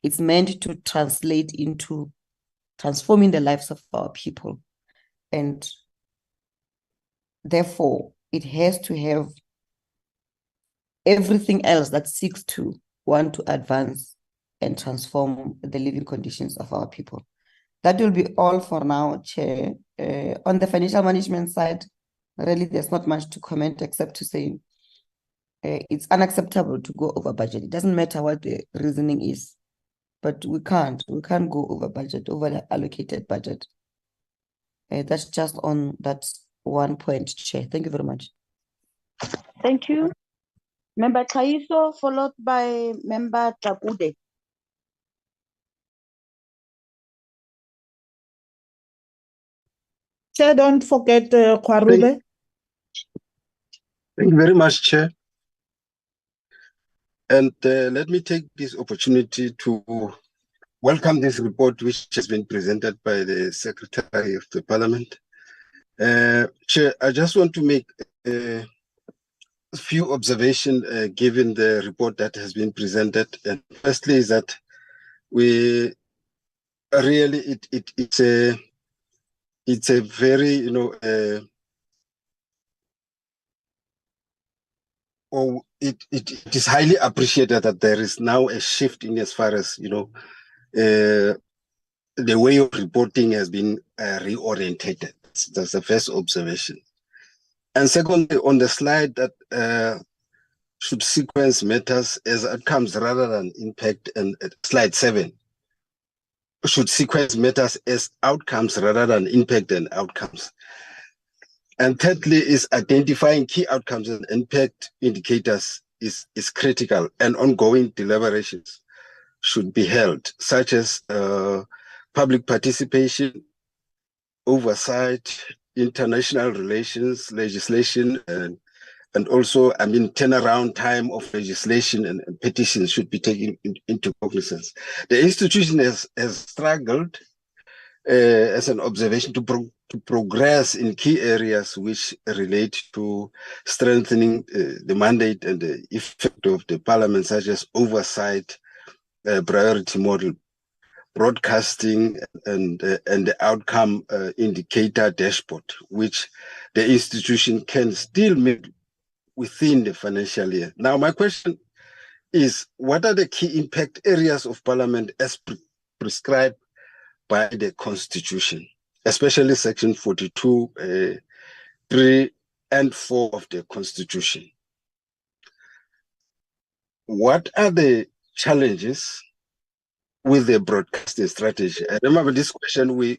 Speaker 12: It's meant to translate into transforming the lives of our people. And therefore, it has to have everything else that seeks to want to advance and transform the living conditions of our people. That will be all for now, Chair. On the financial management side, really, there's not much to comment except to say it's unacceptable to go over budget. It doesn't matter what the reasoning is, but we can't go over budget, over the allocated budget. That's just on that one point, Chair. Thank you very much.
Speaker 1: Thank you. Member Taiso, followed by Member Takude.
Speaker 3: Chair, don't forget Kwarube.
Speaker 13: Thank you very much, Chair. And let me take this opportunity to welcome this report, which has been presented by the Secretary of the Parliament. Chair, I just want to make a few observations given the report that has been presented. And firstly is that we really, it's a very, it is highly appreciated that there is now a shift in as far as, the way of reporting has been reorientated. That's the first observation. And secondly, on the slide that should sequence matters as outcomes rather than impact, and slide 7, should sequence matters as outcomes rather than impact and outcomes. And thirdly is identifying key outcomes and impact indicators is critical, and ongoing deliberations should be held, such as public participation, oversight, international relations, legislation, and and also, I mean, turnaround time of legislation and petitions should be taken into cognizance. The institution has struggled as an observation to progress in key areas which relate to strengthening the mandate and the effect of the parliament, such as oversight, priority model, broadcasting, and the outcome indicator dashboard, which the institution can still meet within the financial year. Now, my question is, what are the key impact areas of parliament as prescribed by the Constitution, especially Section 42, 3 and 4 of the Constitution? What are the challenges with the broadcasting strategy? I remember this question, we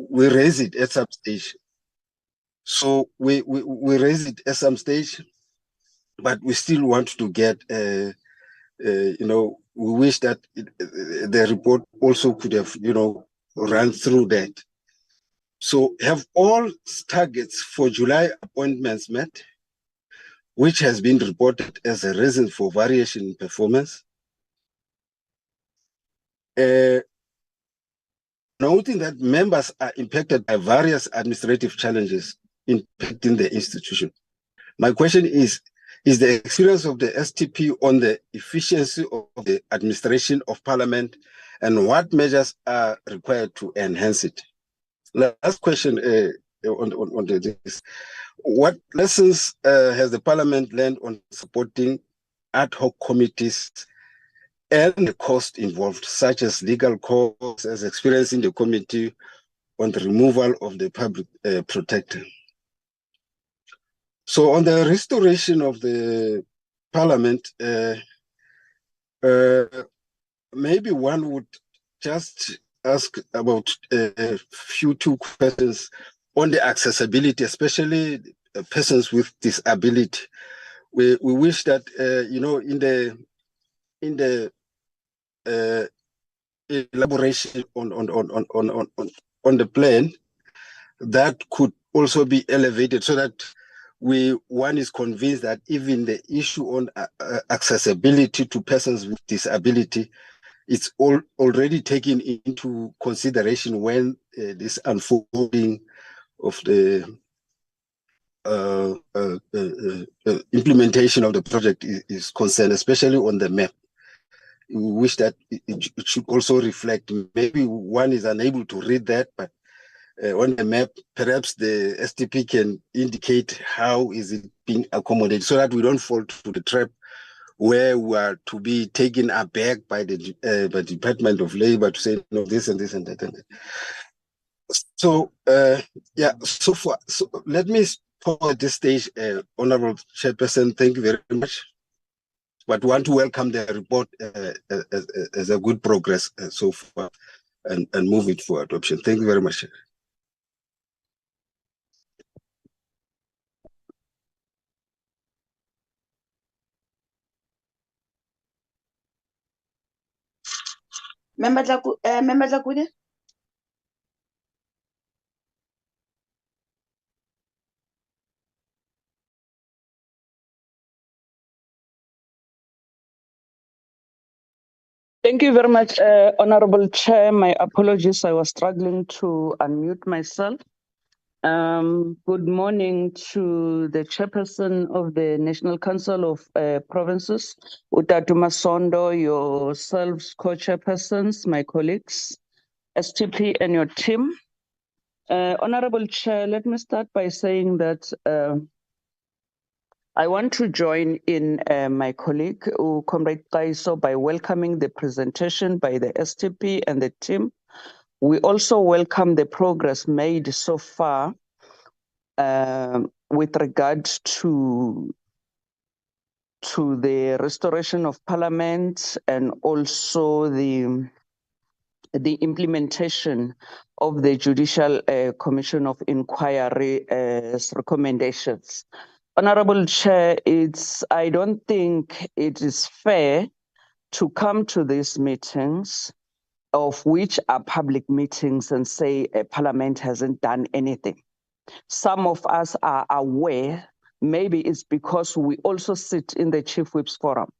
Speaker 13: raised it at some stage. So we raised it at some stage, but we still want to get, you know, we wish that the report also could have, you know, run through that. So have all targets for July appointments met, which has been reported as a reason for variation in performance? Noting that members are impacted by various administrative challenges impacting the institution. My question is the experience of the STP on the efficiency of the administration of parliament, and what measures are required to enhance it? Last question on this. What lessons has the parliament learned on supporting ad hoc committees and the cost involved, such as legal costs, as experienced in the committee on the removal of the public protector? So on the restoration of the parliament, maybe one would just ask about a few two questions on the accessibility, especially persons with disability. We wish that you know, in the elaboration on the plan, that could also be elevated so that one is convinced that even the issue on accessibility to persons with disability, it's already taken into consideration when this unfolding of the implementation of the project is concerned, especially on the map. We wish that it should also reflect, maybe one is unable to read that, but on the map, perhaps the STP can indicate how is it being accommodated so that we don't fall to the trap where we are to be taken aback by the Department of Labor to say, no, this and this and that and that. So, yeah, so let me pause at this stage, Honorable Chairperson, thank you very much. But want to welcome the report as a good progress so far and move it for adoption. Thank you very much.
Speaker 1: Member Dlakude?
Speaker 6: Thank you very much, Honorable Chair. My apologies, I was struggling to unmute myself. Good morning to the Chairperson of the National Council of Provinces, Utatu Masondo, yourselves, co-chairpersons, my colleagues, STP and your team. Honorable Chair, let me start by saying that I want to join in my colleague, Comrade Kaiso, by welcoming the presentation by the STP and the team. We also welcome the progress made so far with regard to the restoration of parliament and also the implementation of the Judicial Commission of Inquiry's recommendations. Honorable Chair, I don't think it is fair to come to these meetings, of which are public meetings, and say Parliament hasn't done anything. Some of us are aware maybe it's because we also sit in the Chief Whips Forum,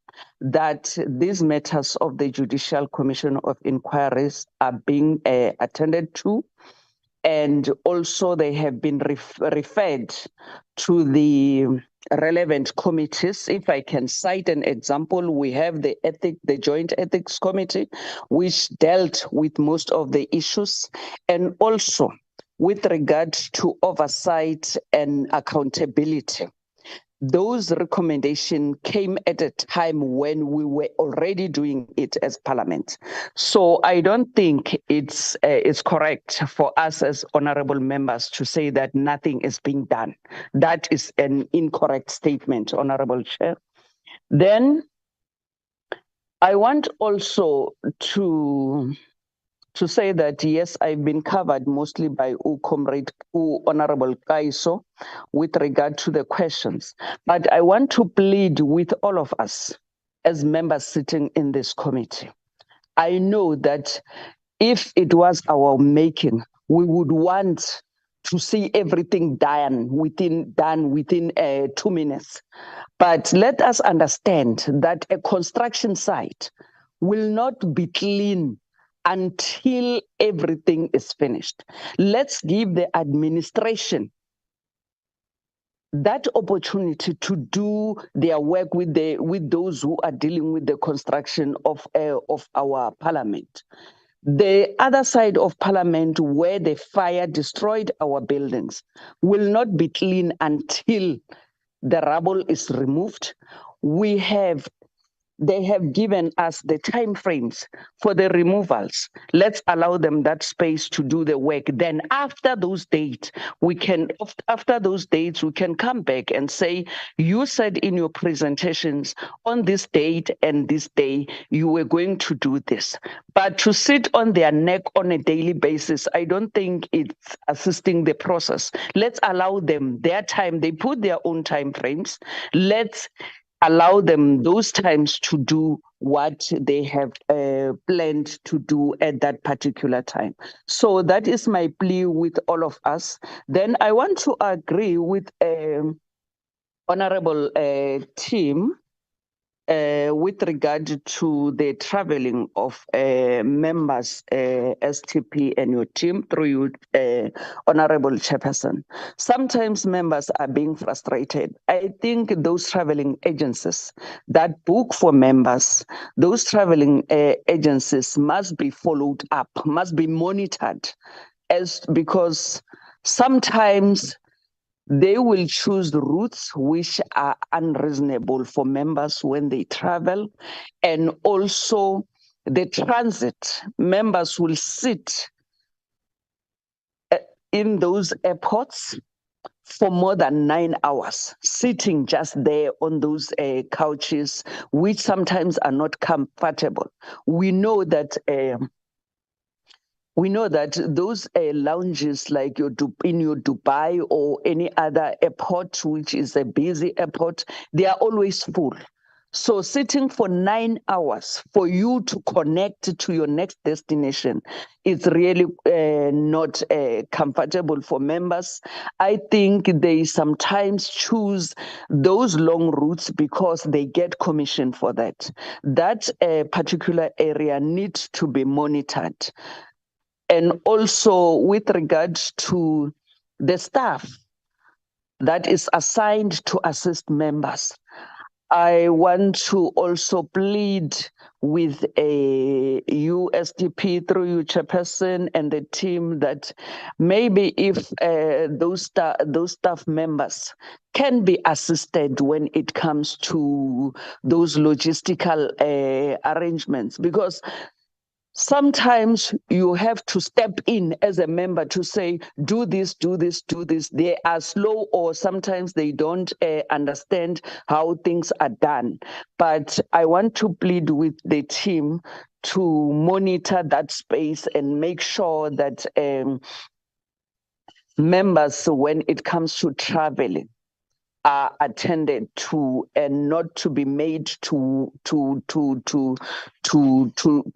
Speaker 6: that these matters of the Judicial Commission of Inquiries are being attended to, and also they have been referred to the relevant committees. If I can cite an example, we have the Joint Ethics Committee, which dealt with most of the issues, and also with regard to oversight and accountability. Those recommendations came at a time when we were already doing it as Parliament. So I don't think it's correct for us as honorable members to say that nothing is being done. That is an incorrect statement, Honorable Chair. Then I want also to say that, yes, I've been covered mostly by Honorable Kaiso with regard to the questions. But I want to plead with all of us as members sitting in this committee. I know that if it was our making, we would want to see everything done within 2 minutes. But let us understand that a construction site will not be clean until everything is finished. Let's give the administration that opportunity to do their work with those who are dealing with the construction of our Parliament. The other side of Parliament, where the fire destroyed our buildings, will not be clean until the rubble is removed. They have given us the time frames for the removals. Let's allow them that space to do the work. Then after those dates, we can come back and say, you said in your presentations on this date and this day, you were going to do this. But to sit on their neck on a daily basis, I don't think it's assisting the process. Let's allow them their time. They put their own time frames. Let's allow them those times to do what they have planned to do at that particular time. So that is my plea with all of us. Then I want to agree with Honorable Tim with regard to the traveling of members, STP and your team through you, Honorable Chairperson. Sometimes members are being frustrated. I think those traveling agencies that book for members, those traveling agencies must be followed up, must be monitored, because sometimes they will choose routes which are unreasonable for members when they travel. And also the transit, members will sit in those airports for more than 9 hours, sitting just there on those couches, which sometimes are not comfortable. We know that those lounges, like in your Dubai or any other airport, which is a busy airport, they are always full. So sitting for 9 hours for you to connect to your next destination is really not comfortable for members. I think they sometimes choose those long routes because they get commission for that. That particular area needs to be monitored. And also with regards to the staff that is assigned to assist members, I want to also plead with a USDP through you, Chairperson, and the team that maybe if those staff members can be assisted when it comes to those logistical arrangements, because sometimes you have to step in as a member to say, do this, do this, do this. They are slow, or sometimes they don't understand how things are done. But I want to plead with the team to monitor that space and make sure that members, when it comes to traveling, are attended to and not to be made to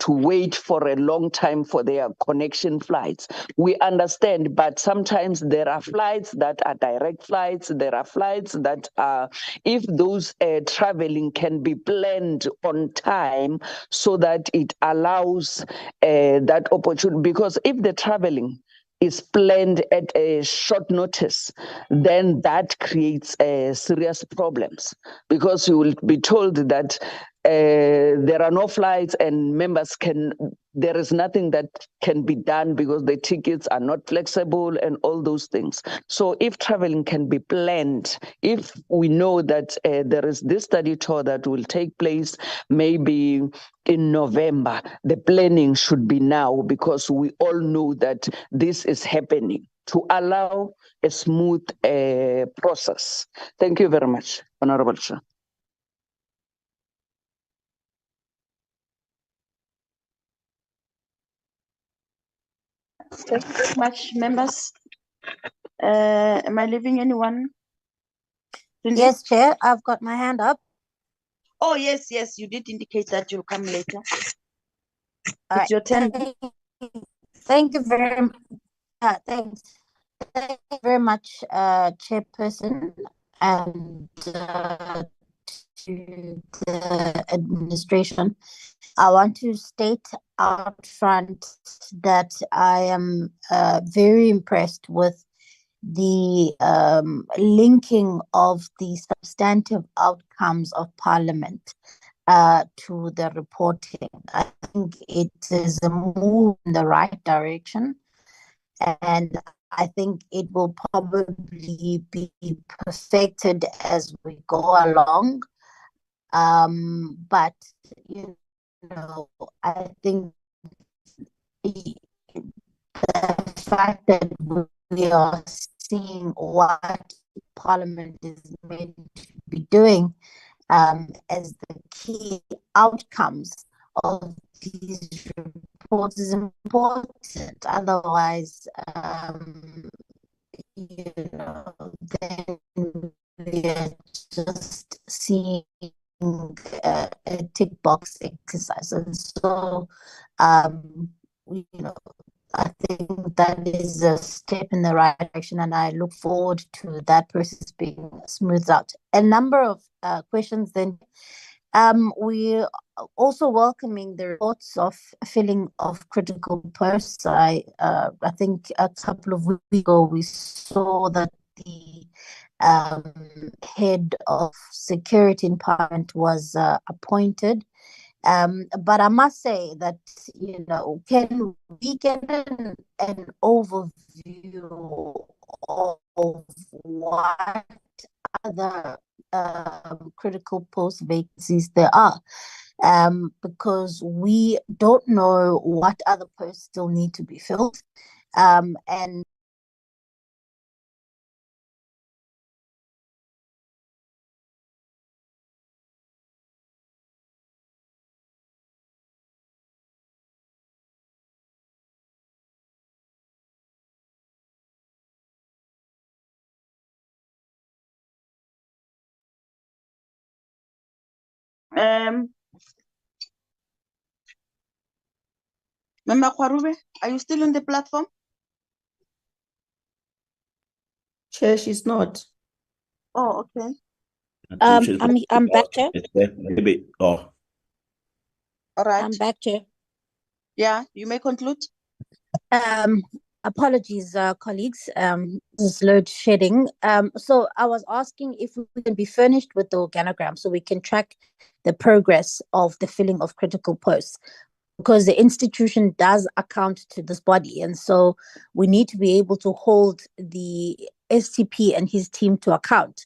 Speaker 6: wait for a long time for their connection flights. We understand, but sometimes there are flights that are direct flights. There are flights that are, if those traveling can be planned on time so that it allows that opportunity. Because if the traveling is planned at a short notice, then that creates serious problems, because you will be told that there are no flights and members there is nothing that can be done because the tickets are not flexible and all those things. So if traveling can be planned, if we know that there is this study tour that will take place maybe in November, the planning should be now, because we all know that this is happening, to allow a smooth process. Thank you very much, Honorable Chair.
Speaker 1: Thank you very much, members. Am I leaving anyone? Cindy?
Speaker 10: Yes, Chair, I've got my hand up.
Speaker 1: Oh, yes, yes, you did indicate that you'll come later.
Speaker 10: All
Speaker 1: It's your turn.
Speaker 10: Thank you very much. Thanks. Thank you very much, Chairperson, and to the administration. I want to state out front that I am very impressed with the linking of the substantive outcomes of Parliament to the reporting. I think it is a move in the right direction, and I think it will probably be perfected as we go along. But you know, I think the fact that we are seeing what Parliament is meant to be doing as the key outcomes of these reports is important. Otherwise, you know, then we are just seeing a tick box exercise. And so, you know, I think that is a step in the right direction, and I look forward to that process being smoothed out. A number of questions then. We're also welcoming the reports of filling of critical posts. I think a couple of weeks ago we saw that the head of security in Parliament was appointed. But I must say that, you know, can we get an overview of what other critical post vacancies there are? Because we don't know what other posts still need to be filled. And
Speaker 1: Member Kwarube, are you still on the platform?
Speaker 12: Chair, she's not.
Speaker 1: Oh, okay.
Speaker 10: I'm back, Chair.
Speaker 7: Maybe. Oh.
Speaker 1: All right.
Speaker 10: I'm back, Chair.
Speaker 1: Yeah, you may conclude.
Speaker 10: Apologies, colleagues. This is load shedding. So I was asking if we can be furnished with the organogram so we can track the progress of the filling of critical posts, because the institution does account to this body, and so we need to be able to hold the STP and his team to account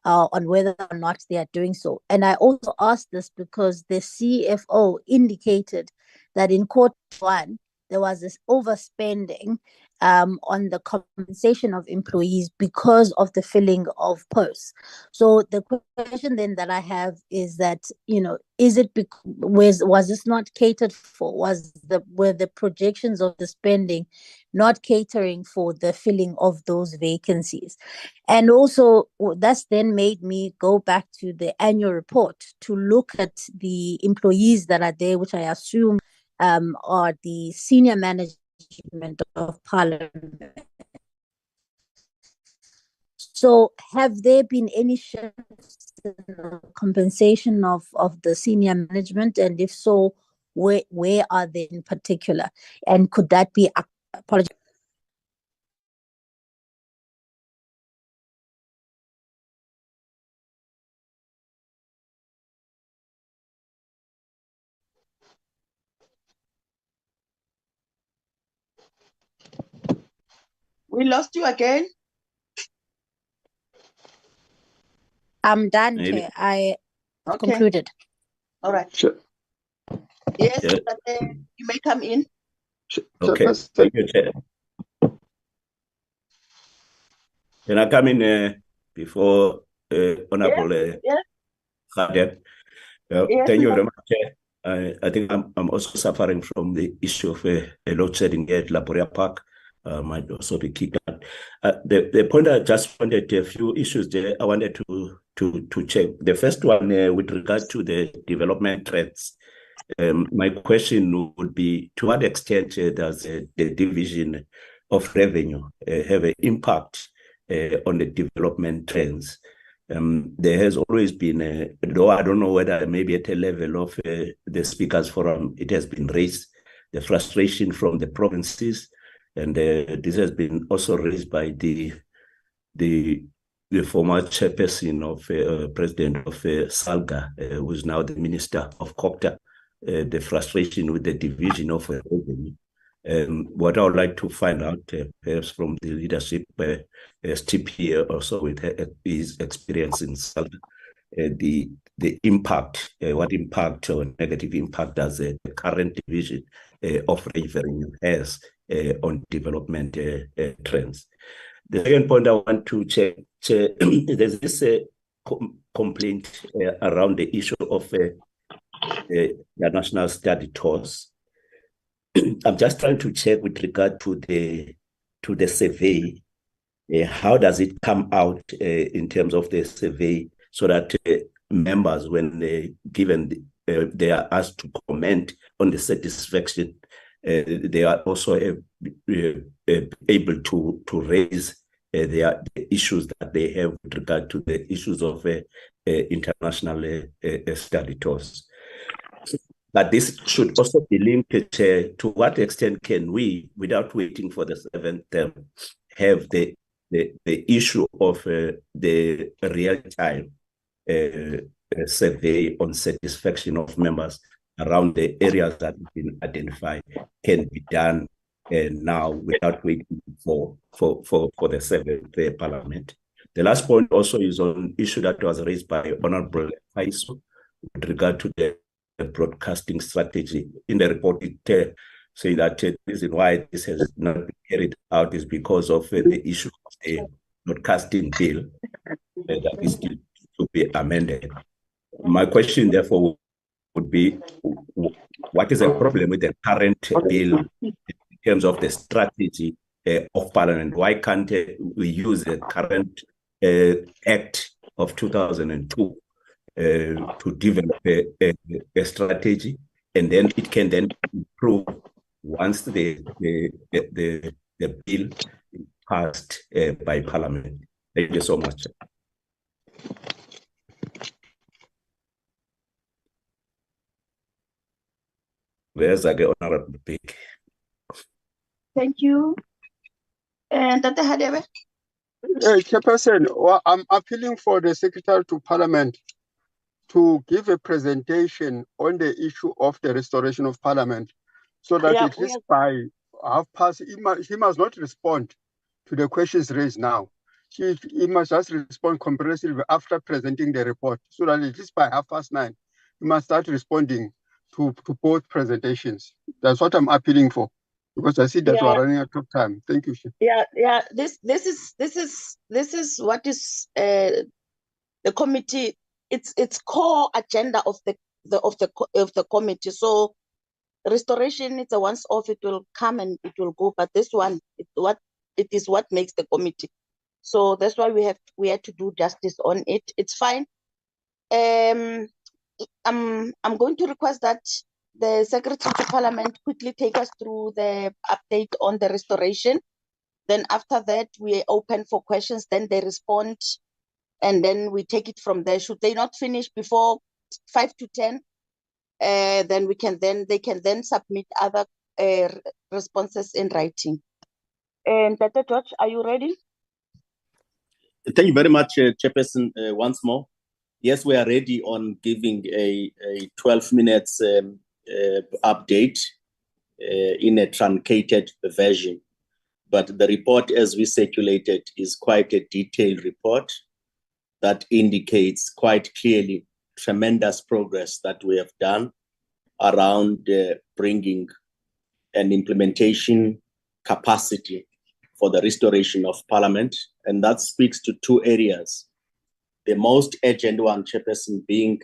Speaker 10: on whether or not they are doing so. And I also asked this because the CFO indicated that in quarter one, there was this overspending on the compensation of employees because of the filling of posts. So the question then that I have is that, is it was this not catered for? Were the projections of the spending not catering for the filling of those vacancies? And also that's then made me go back to the annual report to look at the employees that are there, which I assume are the senior management of Parliament. So have there been any shifts in the compensation of the senior management? And if so, where are they in particular? And could that be apologize?
Speaker 1: We lost you again.
Speaker 10: I'm done,
Speaker 7: Maybe.
Speaker 10: Chair. I
Speaker 1: Okay.
Speaker 10: concluded.
Speaker 1: All right.
Speaker 13: Sure.
Speaker 1: Yes,
Speaker 7: Yeah.
Speaker 1: but, you may come in.
Speaker 7: Okay. Thank you, Chair. Can I come in before Honorable
Speaker 1: Yes.
Speaker 7: Khader?
Speaker 1: Yes,
Speaker 7: Thank you very much, Chair. I think I'm also suffering from the issue of a load shedding at Laboria Park. Might also be kicked out. The point I just wanted, a few issues there I wanted to check. The first one with regard to the development trends. My question would be, to what extent does the division of revenue have an impact on the development trends? There has always been, though I don't know whether maybe at a level of the Speakers Forum, it has been raised, the frustration from the provinces, and this has been also raised by the former chairperson of president of SALGA, who is now the Minister of COCTA, the frustration with the division of revenue. What I would like to find out, perhaps from the leadership, Steve here also with his experience in SALGA, the impact, what impact or negative impact does the current division of revenue has on development trends. The second point I want to check, there's this complaint around the issue of the national study tours. I'm just trying to check with regard to the survey. How does it come out in terms of the survey, so that members, when they are asked to comment on the satisfaction, they are also able to raise the issues that they have with regard to the issues of international study tours. But this should also be linked to what extent can we, without waiting for the seventh term, have the issue of the real-time survey on satisfaction of members around the areas that have been identified can be done now without waiting for the seventh Parliament. The last point also is on issue that was raised by Honorable Faiso with regard to the broadcasting strategy. In the report, it say that the reason why this has not been carried out is because of the issue of the broadcasting bill that is still to be amended. My question, therefore, would be, what is the problem with the current bill in terms of the strategy of Parliament? Why can't we use the current Act of 2002 to develop a strategy, and then it can then improve once the bill is passed by Parliament? Thank you so much. Where's the Honorable Big?
Speaker 1: Thank you. And Dr. Hadebe?
Speaker 8: Chairperson, I'm appealing for the Secretary to Parliament to give a presentation on the issue of the restoration of Parliament, so that at least by 30:30, he must not respond to the questions raised now. He must just respond comprehensively after presenting the report, so that at least by 9:30, he must start responding to both presentations. That's what I'm appealing for. Because I see that
Speaker 1: Yeah.
Speaker 8: we're running out of time. Thank you, Chair.
Speaker 1: Yeah. This is what is the committee. It's core agenda of the committee. So restoration, it's a once off. It will come and it will go. But this one, it is what makes the committee. So that's why we had to do justice on it. It's fine. I'm going to request that the Secretary to Parliament quickly take us through the update on the restoration. Then after that, we open for questions. Then they respond, and then we take it from there. Should they not finish before 5 to 10, then they can then submit other responses in writing. And Dr. George, are you ready?
Speaker 7: Thank you very much, Chairperson, once more. Yes, we are ready on giving a 12 minutes update in a truncated version. But the report, as we circulated, is quite a detailed report that indicates quite clearly tremendous progress that we have done around bringing an implementation capacity for the restoration of Parliament. And that speaks to two areas. The most urgent one, Chairperson, being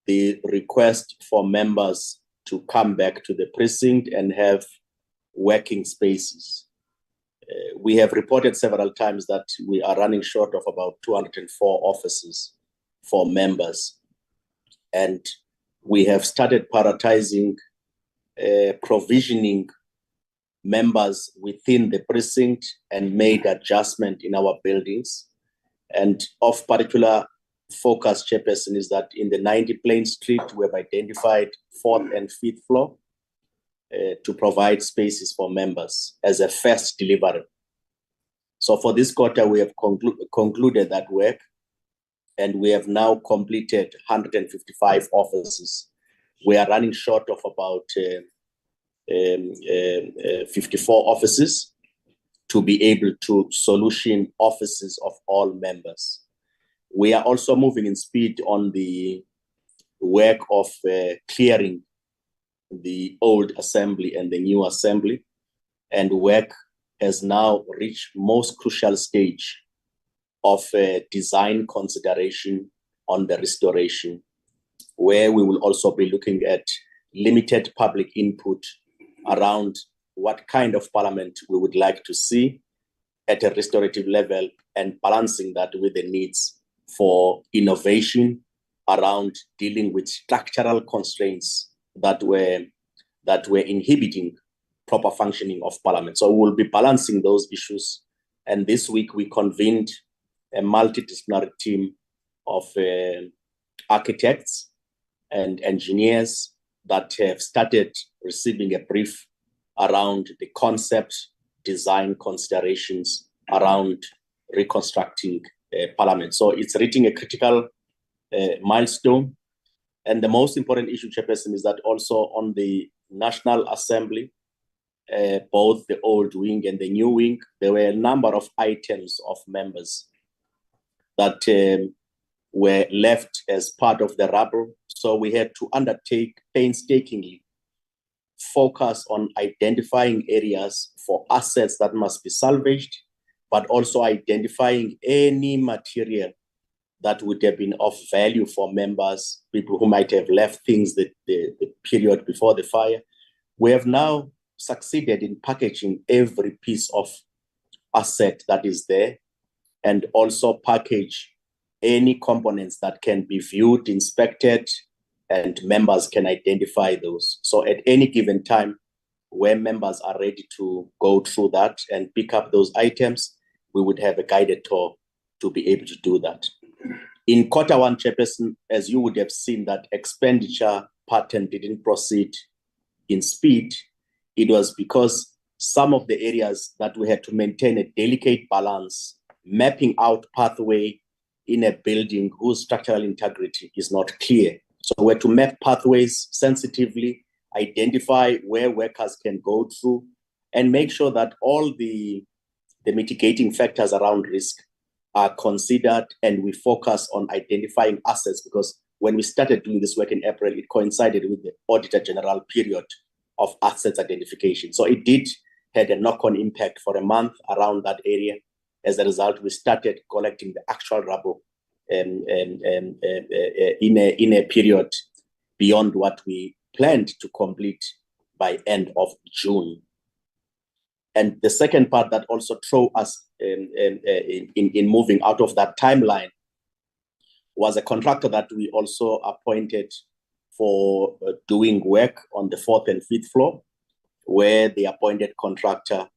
Speaker 7: the request for members to come back to the precinct and have working spaces. We have reported several times that we are running short of about 204 offices for members. And we have started prioritizing provisioning members within the precinct and made adjustment in our buildings. And of particular focus, Chairperson, is that in the 90 Plain Street, we have identified 4th and 5th floor to provide spaces for members as a first delivery. So for this quarter, we have concluded that work, and we have now completed 155 offices. We are running short of about 54 offices to be able to solution offices of all members. We are also moving in speed on the work of clearing the old assembly and the new assembly, and work has now reached most crucial stage of design consideration on the restoration, where we will also be looking at limited public input around what kind of Parliament we would like to see at a restorative level, and balancing that with the needs for innovation around dealing with structural constraints that were inhibiting proper functioning of Parliament. So we'll be balancing those issues. And this week we convened a multidisciplinary team of architects and engineers that have started receiving a brief around the concept design considerations around reconstructing Parliament. So it's reaching a critical milestone. And the most important issue, Chairperson, is that also on the National Assembly, both the old wing and the new wing, there were a number of items of members that were left as part of the rubble. So we had to undertake painstakingly focus on identifying areas for assets that must be salvaged, but also identifying any material that would have been of value for members, people who might have left things the period before the fire. We have now succeeded in packaging every piece of asset that is there, and also package any components that can be viewed, inspected, and members can identify those. So at any given time, where members are ready to go through that and pick up those items, we would have a guided tour to be able to do that. In quarter one, Chairperson, as you would have seen, that expenditure pattern didn't proceed in speed. It was because some of the areas that we had to maintain a delicate balance, mapping out pathway in a building whose structural integrity is not clear. So we had to map pathways sensitively, identify where workers can go through, and make sure that all the mitigating factors around risk are considered, and we focus on identifying assets, because when we started doing this work in April, it coincided with the Auditor General period of assets identification. So it did had a knock-on impact for a month around that area. As a result, we started collecting the actual rubble in a period beyond what we planned to complete by end of June. And the second part that also threw us in moving out of that timeline was a contractor that we also appointed for doing work on the 4th and 5th floor, where the appointed contractor,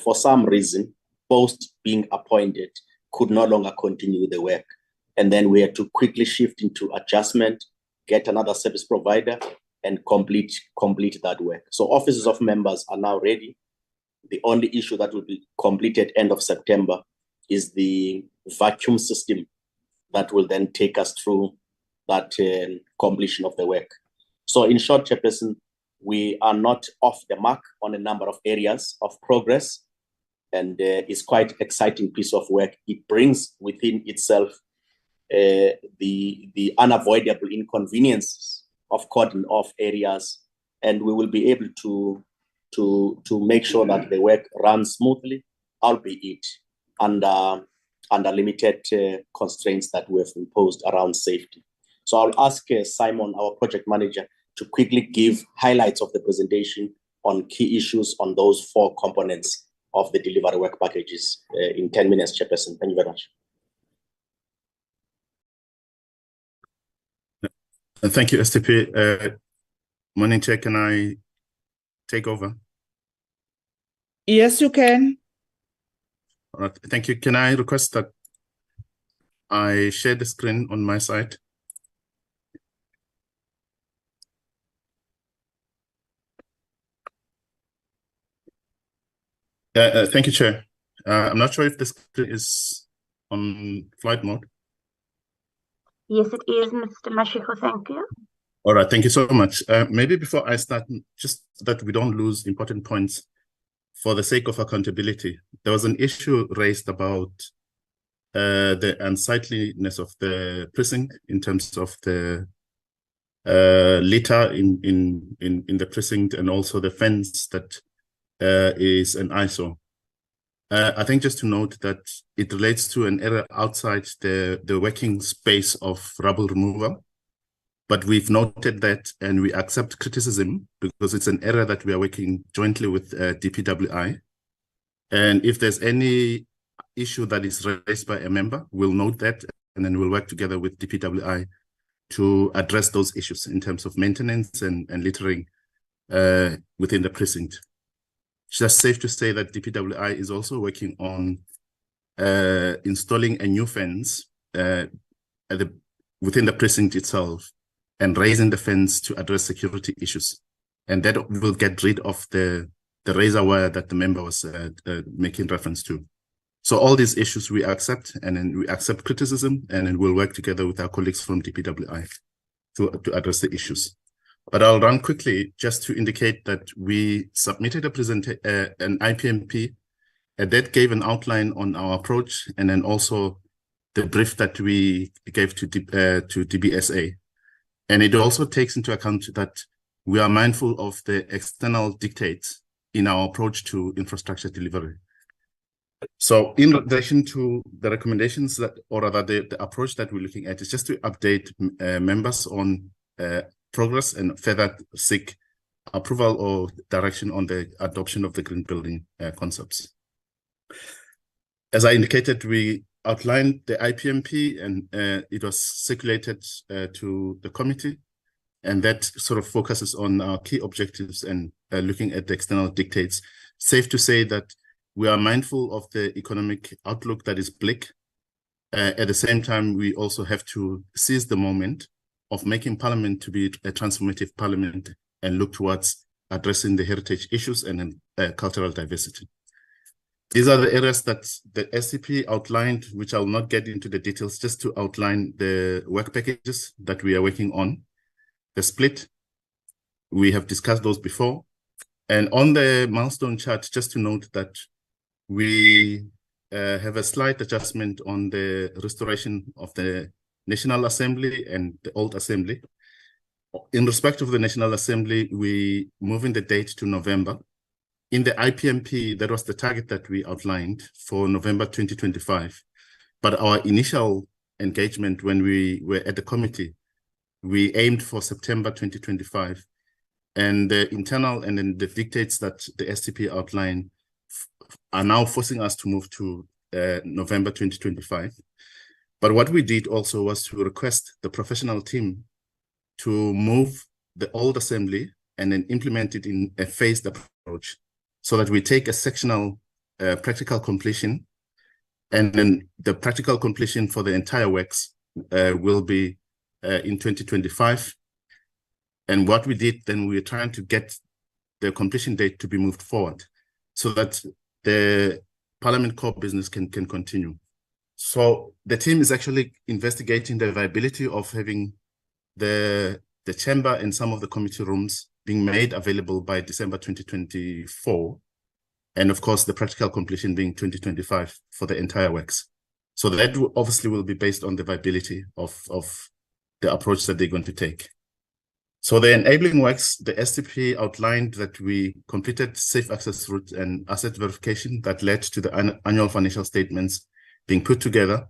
Speaker 7: for some reason, post being appointed, could no longer continue the work. And then we had to quickly shift into adjustment, get another service provider, and complete that work. So offices of members are now ready. The only issue that will be completed end of September is the vacuum system that will then take us through that completion of the work. So in short, Chairperson, we are not off the mark on a number of areas of progress, and it's quite exciting piece of work. It brings within itself the unavoidable inconveniences of cordon off areas, and we will be able to make sure that the work runs smoothly, albeit under limited constraints that we have imposed around safety. So I'll ask Simon, our project manager, to quickly give highlights of the presentation on key issues on those 4 components of the delivery work packages in 10 minutes, Chairperson. Thank you very much.
Speaker 14: Thank you, STP. Morning, Chair, can I take over?
Speaker 3: Yes, you can.
Speaker 14: All right, thank you. Can I request that I share the screen on my side? Thank you, Chair. I'm not sure if the screen is on flight mode.
Speaker 5: Yes, it is, Mr. Mashiko. Thank you.
Speaker 14: All right, thank you so much. Maybe before I start, just that we don't lose important points for the sake of accountability. There was an issue raised about the unsightliness of the precinct in terms of the litter in the precinct, and also the fence that is an eyesore. I think just to note that it relates to an error outside the working space of rubble removal. But we've noted that and we accept criticism because it's an error that we are working jointly with DPWI. And if there's any issue that is raised by a member, we'll note that, and then we'll work together with DPWI to address those issues in terms of maintenance and littering within the precinct. It's just safe to say that DPWI is also working on installing a new fence within the precinct itself and raising the fence to address security issues. And that will get rid of the razor wire that the member was making reference to. So all these issues we accept, and then we accept criticism, and then we'll work together with our colleagues from DPWI to address the issues. But I'll run quickly just to indicate that we submitted an IPMP that gave an outline on our approach, and then also the brief that we gave to DBSA. And it also takes into account that we are mindful of the external dictates in our approach to infrastructure delivery. So in relation to the recommendations that, or rather the approach that we're looking at, is just to update members on progress and further seek approval or direction on the adoption of the green building concepts. As I indicated, we outlined the IPMP, and it was circulated to the committee, and that sort of focuses on our key objectives and looking at the external dictates. Safe to say that we are mindful of the economic outlook that is bleak. At the same time, we also have to seize the moment of making Parliament to be a transformative Parliament and look towards addressing the heritage issues and cultural diversity. These are the areas that the SCP outlined, which I will not get into the details, just to outline the work packages that we are working on. The split, we have discussed those before. And on the milestone chart, just to note that we have a slight adjustment on the restoration of the National Assembly and the Old Assembly. in respect of the National Assembly, we moving the date to November. In the IPMP, that was the target that we outlined for November 2025. But our initial engagement when we were at the committee, we aimed for September 2025. And the internal and then the dictates that the STP outline are now forcing us to move to November 2025. But what we did also was to request the professional team to move the old assembly and then implement it in a phased approach so that we take a sectional practical completion, and then the practical completion for the entire works will be in 2025. And what we did then, we were trying to get the completion date to be moved forward so that the Parliament core business can continue. So the team is actually investigating the viability of having the chamber and some of the committee rooms being made available by December 2024. And of course, the practical completion being 2025 for the entire works. So that obviously will be based on the viability of the approach that they're going to take. So the enabling works, the STP outlined that we completed safe access route and asset verification that led to the annual financial statements being put together.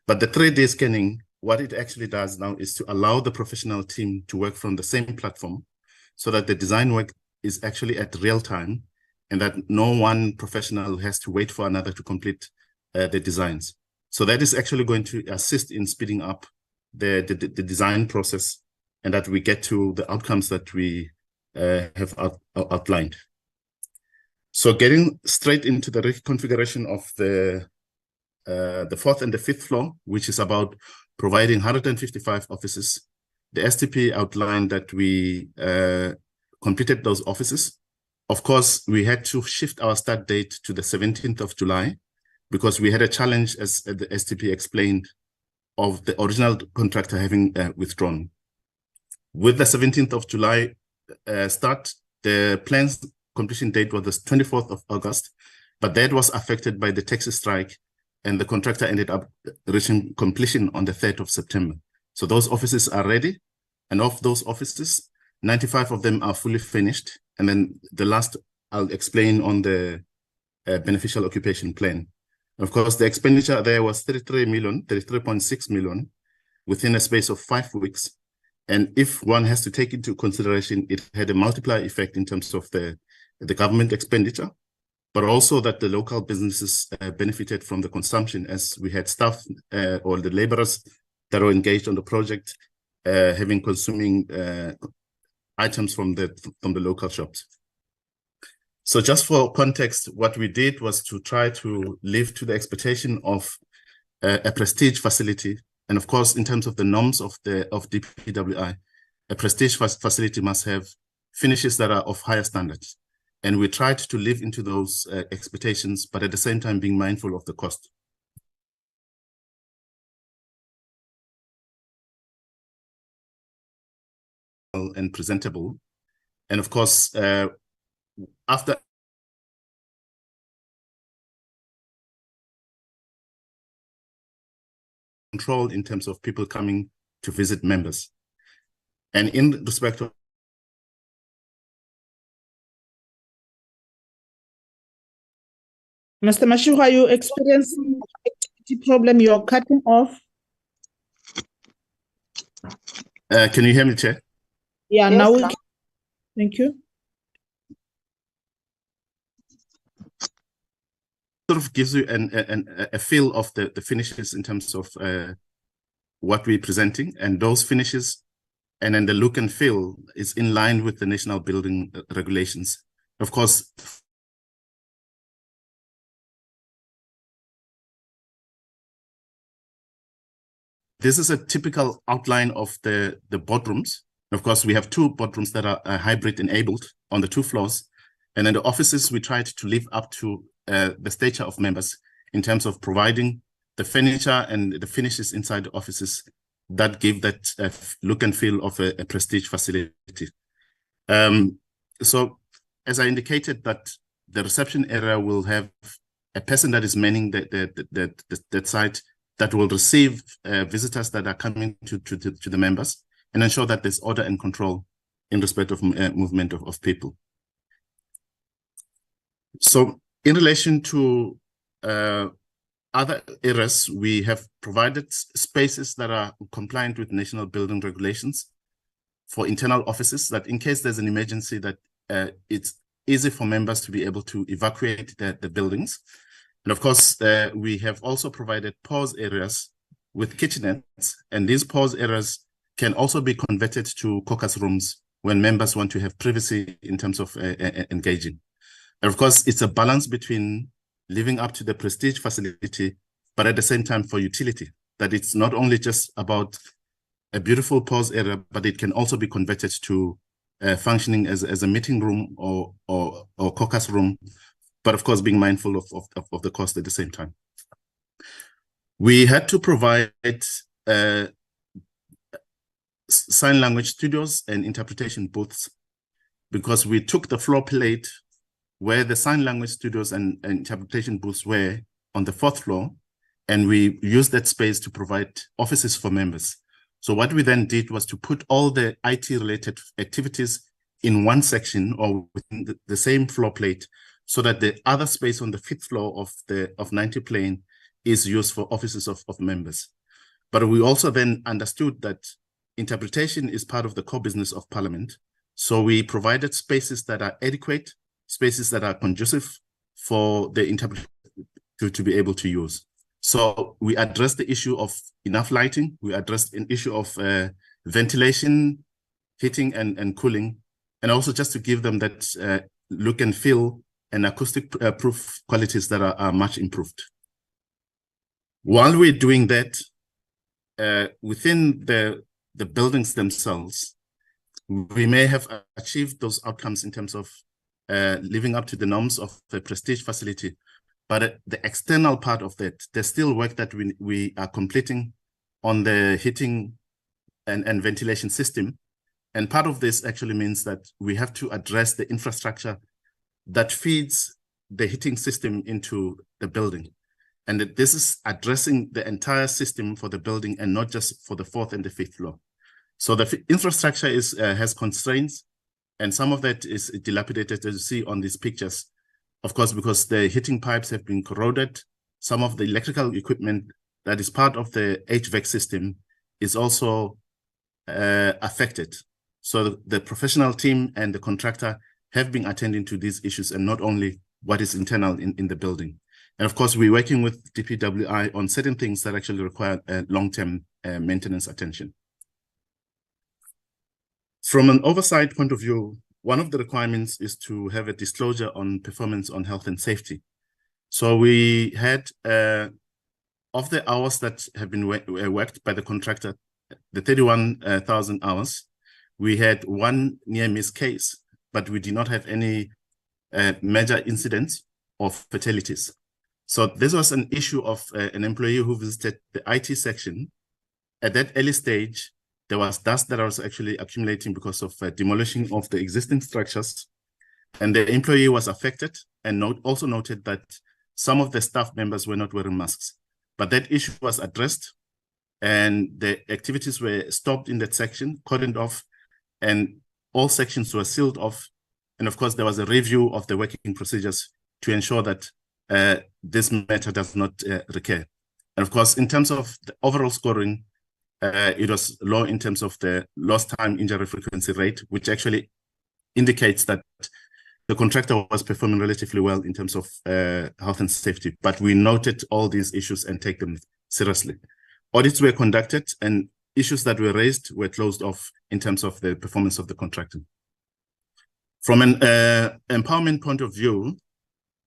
Speaker 14: But the 3D scanning, what it actually does now is to allow the professional team to work from the same platform so that the design work is actually at real time and that no one professional has to wait for another to complete the designs. So that is actually going to assist in speeding up the design process and that we get to the outcomes that we have outlined. So getting straight into the reconfiguration of the fourth and the fifth floor, which is about providing 155 offices. The STP outlined that we completed those offices. Of course, we had to shift our start date to the 17th of July because we had a challenge, as the STP explained, of the original contractor having withdrawn. With the 17th of July start, the planned completion date was the 24th of August, but that was affected by the taxi strike and the contractor ended up reaching completion on the 3rd of September. So those offices are ready, and of those offices, 95 of them are fully finished. And then the last I'll explain on the beneficial occupation plan. Of course, the expenditure there was 33.6 million within a space of 5 weeks. And if one has to take into consideration, it had a multiplier effect in terms of the government expenditure, but also that the local businesses benefited from the consumption, as we had staff or the laborers that were engaged on the project having consuming items from the local shops. So just for context, what we did was to try to live to the expectation of a prestige facility. And of course, in terms of the norms of DPWI, a prestige facility must have finishes that are of higher standards. And we tried to live into those expectations, but at the same time being mindful of the cost. And presentable. And of course, after controlled in terms of people coming to visit members. And in respect of
Speaker 3: Mr. Mashiru, are you experiencing activity problem? You're cutting off.
Speaker 14: Can you hear me, Chair?
Speaker 3: Yeah,
Speaker 1: Yes,
Speaker 3: now we
Speaker 1: sir.
Speaker 3: can. Thank you.
Speaker 14: Sort of gives you a feel of the finishes in terms of what we're presenting, and those finishes and then the look and feel is in line with the national building regulations. Of course, this is a typical outline of the boardrooms. Of course, we have 2 boardrooms that are hybrid enabled on the 2 floors. And then the offices, we tried to live up to the stature of members in terms of providing the furniture and the finishes inside the offices that give that look and feel of a prestige facility. So as I indicated, that the reception area will have a person that is manning that site that will receive visitors that are coming to the members. and ensure that there's order and control in respect of movement of people. So in relation to other areas, we have provided spaces that are compliant with national building regulations for internal offices, that in case there's an emergency, that it's easy for members to be able to evacuate the buildings. And of course, we have also provided pause areas with kitchenettes, and these pause areas can also be converted to caucus rooms when members want to have privacy in terms of engaging. And of course, it's a balance between living up to the prestige facility, but at the same time for utility, that it's not only just about a beautiful pause area, but it can also be converted to functioning as a meeting room or caucus room, but of course being mindful of the cost at the same time. We had to provide sign language studios and interpretation booths because we took the floor plate where the sign language studios and interpretation booths were on the 4th floor, and we used that space to provide offices for members. So what we then did was to put all the IT-related activities in one section or within the same floor plate, so that the other space on the 5th floor of 90 Plain is used for offices of members. But we also then understood that interpretation is part of the core business of Parliament. So we provided spaces that are adequate, spaces that are conducive for the interpreter to be able to use. So we addressed the issue of enough lighting. We addressed an issue of ventilation, heating and cooling, and also just to give them that look and feel and acoustic proof qualities that are much improved. While we're doing that, within the buildings themselves, we may have achieved those outcomes in terms of living up to the norms of the prestige facility. But the external part of that, there's still work that we are completing on the heating and ventilation system. And part of this actually means that we have to address the infrastructure that feeds the heating system into the building. And that this is addressing the entire system for the building and not just for the 4th and the 5th floor. So the infrastructure has constraints, and some of that is dilapidated, as you see on these pictures. Of course, because the heating pipes have been corroded, some of the electrical equipment that is part of the HVAC system is also affected. So the professional team and the contractor have been attending to these issues, and not only what is internal in the building. And of course, we're working with DPWI on certain things that actually require long-term maintenance attention. From an oversight point of view, one of the requirements is to have a disclosure on performance on health and safety. So we had, of the hours that have been worked by the contractor, the 31,000 hours, we had one near-miss case, but we did not have any major incidents or fatalities. So this was an issue of an employee who visited the IT section. At that early stage, there was dust that was actually accumulating because of demolishing of the existing structures. And the employee was affected, and also noted that some of the staff members were not wearing masks. But that issue was addressed, and the activities were stopped in that section, cordoned off, and all sections were sealed off. And of course, there was a review of the working procedures to ensure that this matter does not recur. And of course, in terms of the overall scoring, it was low in terms of the lost time injury frequency rate, which actually indicates that the contractor was performing relatively well in terms of health and safety. But we noted all these issues and take them seriously. Audits were conducted, and issues that were raised were closed off in terms of the performance of the contractor. From an empowerment point of view,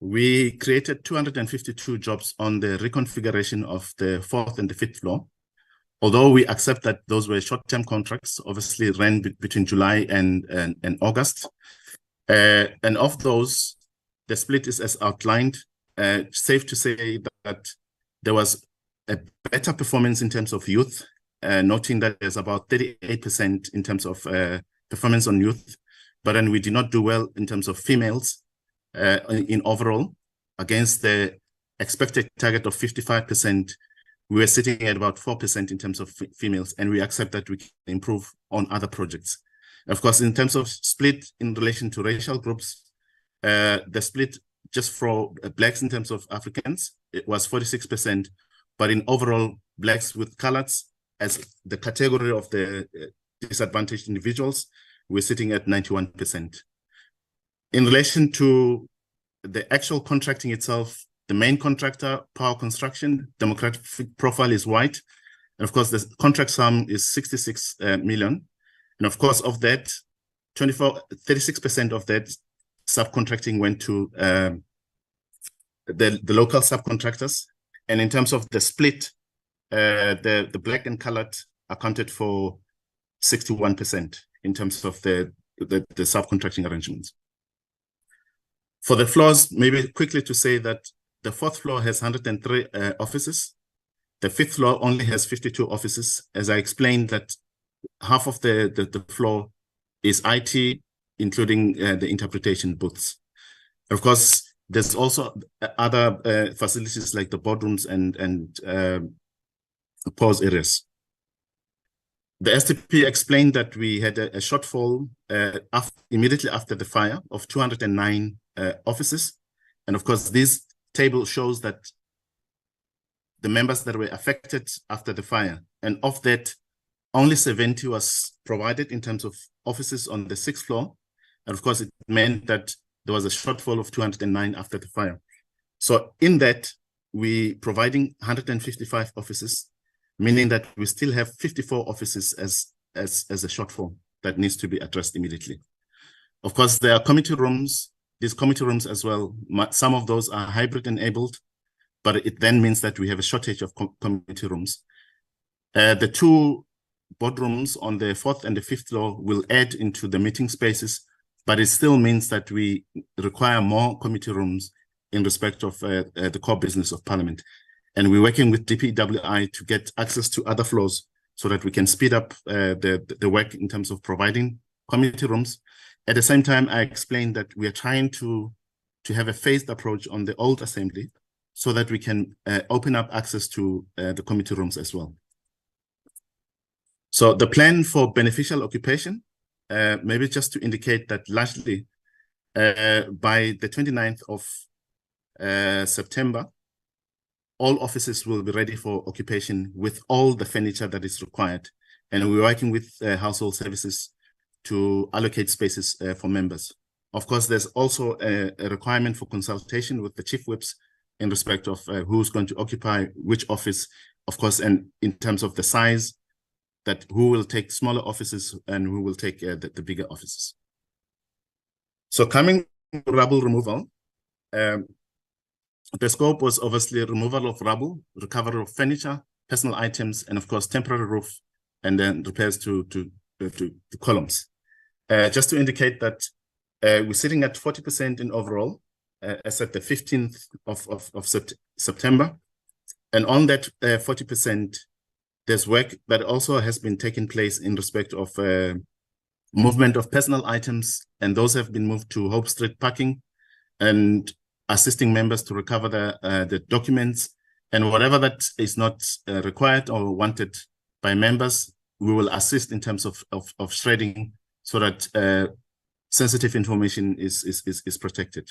Speaker 14: we created 252 jobs on the reconfiguration of the 4th and the 5th floor. Although we accept that those were short-term contracts, obviously ran between July and August. And of those, the split is as outlined. Safe to say that there was a better performance in terms of youth, noting that there's about 38% in terms of performance on youth, but then we did not do well in terms of females in overall, against the expected target of 55%. we were sitting at about 4% in terms of females, and we accept that we can improve on other projects. Of course, in terms of split in relation to racial groups, the split just for Blacks in terms of Africans, it was 46%, but in overall Blacks with coloreds as the category of the disadvantaged individuals, we're sitting at 91%. In relation to the actual contracting itself, the main contractor, Power Construction, demographic profile is white. And of course, the contract sum is 66 million. And of course, of that, 36% of that subcontracting went to the local subcontractors. And in terms of the split, the Black and colored accounted for 61% in terms of the subcontracting arrangements. For the floors, maybe quickly to say that the 4th floor has 103 offices. The 5th floor only has 52 offices. As I explained, that half of the floor is IT, including the interpretation booths. Of course, there's also other facilities like the boardrooms and pause areas. The STP explained that we had a shortfall immediately after the fire of 209 offices. And of course, this table shows that the members that were affected after the fire, and of that, only 70 was provided in terms of offices on the 6th floor. And of course, it meant that there was a shortfall of 209 after the fire. So in that, we providing 155 offices, meaning that we still have 54 offices as a shortfall that needs to be addressed immediately. Of course, there are committee rooms, these committee rooms as well. Some of those are hybrid enabled, but it then means that we have a shortage of committee rooms. The 2 boardrooms on the 4th and the 5th floor will add into the meeting spaces, but it still means that we require more committee rooms in respect of the core business of Parliament. And we're working with DPWI to get access to other floors so that we can speed up the work in terms of providing committee rooms. At the same time, I explained that we are trying to have a phased approach on the old assembly so that we can open up access to the committee rooms as well. So the plan for beneficial occupation, maybe just to indicate that largely by the 29th of September, all offices will be ready for occupation with all the furniture that is required. And we're working with household services to allocate spaces for members. Of course, there's also a requirement for consultation with the chief whips in respect of who's going to occupy which office, of course, and in terms of the size, that who will take smaller offices and who will take the bigger offices. So coming to rubble removal, the scope was obviously removal of rubble, recovery of furniture, personal items, and of course, temporary roof, and then repairs to columns. Just to indicate that we're sitting at 40% in overall, as at the 15th of September. And on that 40%, there's work that also has been taking place in respect of movement of personal items, and those have been moved to Hope Street parking and assisting members to recover the documents, and whatever that is not required or wanted by members, we will assist in terms of shredding so that sensitive information is protected.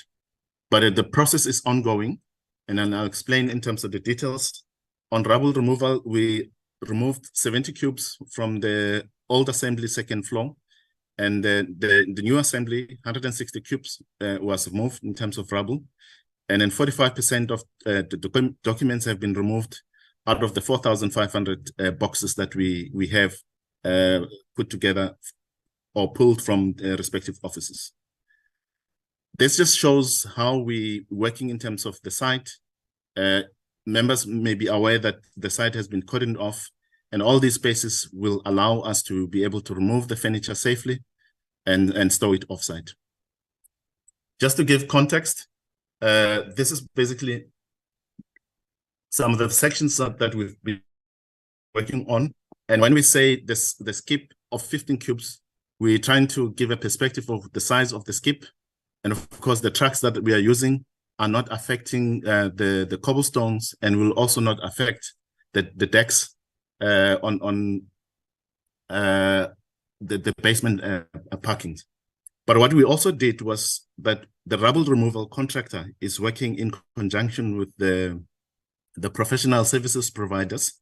Speaker 14: But the process is ongoing, and then I'll explain in terms of the details. On rubble removal, we removed 70 cubes from the old assembly 2nd floor, and the new assembly, 160 cubes was moved in terms of rubble. And then 45% of the documents have been removed out of the 4,500 boxes that we have put together or pulled from respective offices. This just shows how we working in terms of the site. Members may be aware that the site has been cordoned off, and all these spaces will allow us to be able to remove the furniture safely and store it offsite. Just to give context, this is basically some of the sections that we've been working on. And when we say the skip of 15 cubes, we're trying to give a perspective of the size of the skip. And of course, the trucks that we are using are not affecting the cobblestones, and will also not affect the decks on the basement parkings. But what we also did was that the rubble removal contractor is working in conjunction with the professional services providers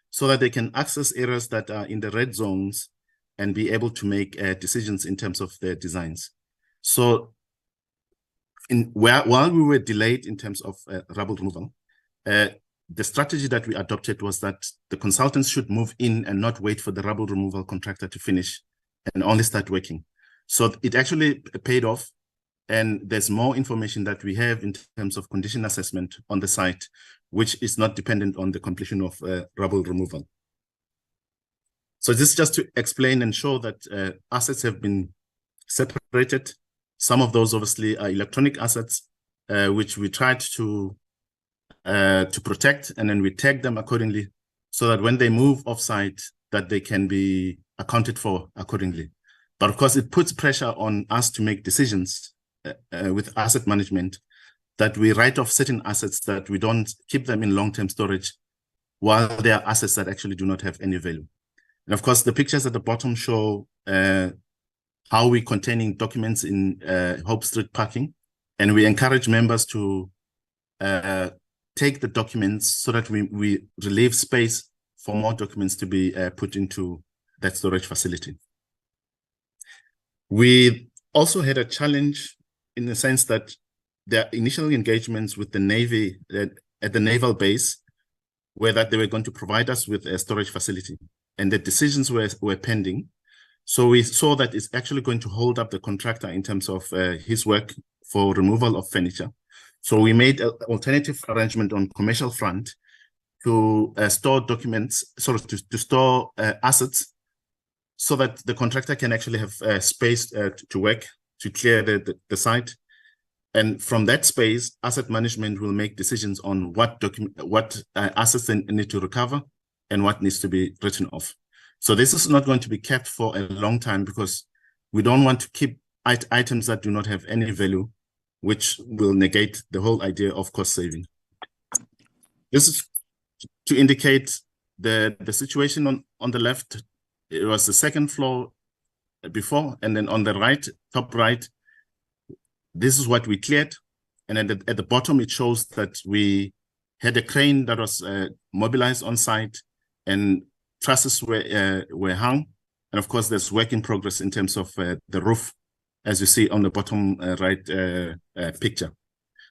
Speaker 14: so that they can access areas that are in the red zones and be able to make decisions in terms of their designs. So while we were delayed in terms of rubble removal, the strategy that we adopted was that the consultants should move in and not wait for the rubble removal contractor to finish and only start working. So it actually paid off, and there's more information that we have in terms of condition assessment on the site, which is not dependent on the completion of rubble removal. So this is just to explain and show that assets have been separated. Some of those obviously are electronic assets, which we tried to protect, and then we tag them accordingly so that when they move offsite, that they can be accounted for accordingly. But of course, it puts pressure on us to make decisions with asset management, that we write off certain assets, that we don't keep them in long-term storage, while there are assets that actually do not have any value. And of course, the pictures at the bottom show how we're containing documents in Hope Street parking, and we encourage members to take the documents so that we relieve space for more documents to be put into that storage facility. We also had a challenge in the sense that their initial engagements with the Navy at the naval base were that they were going to provide us with a storage facility, and the decisions were pending. So we saw that it's actually going to hold up the contractor in terms of his work for removal of furniture. So we made an alternative arrangement on commercial front to store documents, to store assets, so that the contractor can actually have space to work, to clear the site. And from that space, asset management will make decisions on what assets they need to recover and what needs to be written off. So this is not going to be kept for a long time, because we don't want to keep items that do not have any value, which will negate the whole idea of cost saving. This is to indicate the situation on the left. It was the second floor before, and then on the right, top right, this is what we cleared. And at the bottom, it shows that we had a crane that was mobilized on site, and trusses were hung. And of course, there's work in progress in terms of the roof, as you see on the bottom right picture.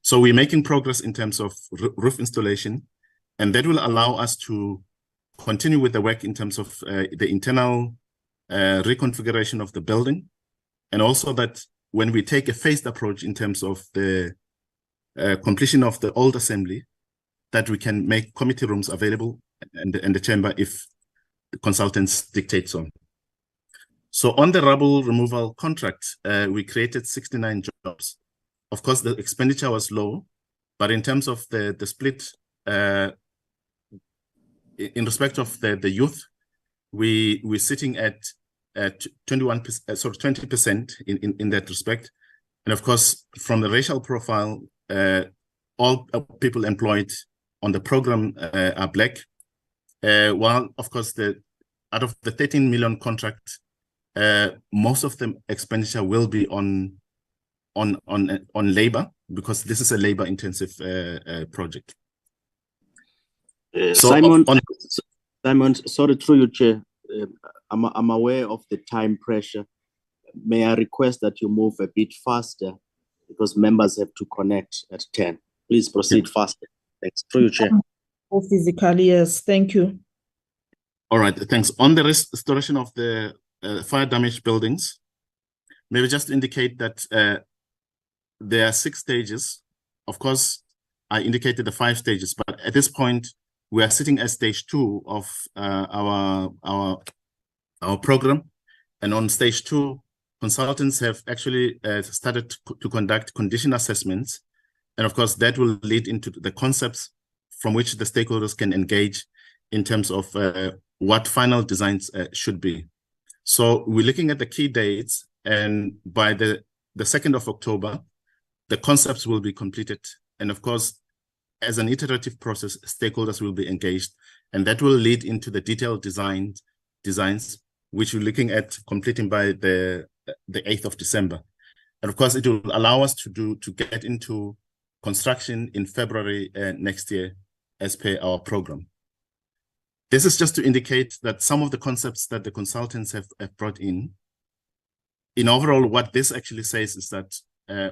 Speaker 14: So we're making progress in terms of roof installation, and that will allow us to continue with the work in terms of the internal reconfiguration of the building, and also that when we take a phased approach in terms of the completion of the old assembly, that we can make committee rooms available and the chamber if the consultants dictate so. So on the rubble removal contract, we created 69 jobs. Of course, the expenditure was low, but in terms of the split, in respect of the youth, we're sitting at 21%, sort of 20% in that respect. And of course, from the racial profile, all people employed on the program are Black. While of course, out of the 13 million contract, most of the expenditure will be on labor, because this is a labor-intensive project.
Speaker 7: Simon, sorry, through you, Chair. I'm aware of the time pressure. May I request that you move a bit faster, because members have to connect at 10. Please proceed faster. Thanks. Through you, Chair.
Speaker 3: Physically, yes. Thank you.
Speaker 14: All right, thanks. On the restoration of the fire damaged buildings, maybe just indicate that there are 6 stages. Of course, I indicated the 5 stages, but at this point, we are sitting at stage 2 of our program. And on stage 2, consultants have actually started to conduct condition assessments. And of course, that will lead into the concepts from which the stakeholders can engage in terms of what final designs should be. So we're looking at the key dates, and by the 2nd of October, the concepts will be completed. And of course, as an iterative process, stakeholders will be engaged, and that will lead into the detailed designs, which we're looking at completing by the 8th of December. And of course, it will allow us to get into construction in February next year as per our program. This is just to indicate that some of the concepts that the consultants have brought in overall, what this actually says is that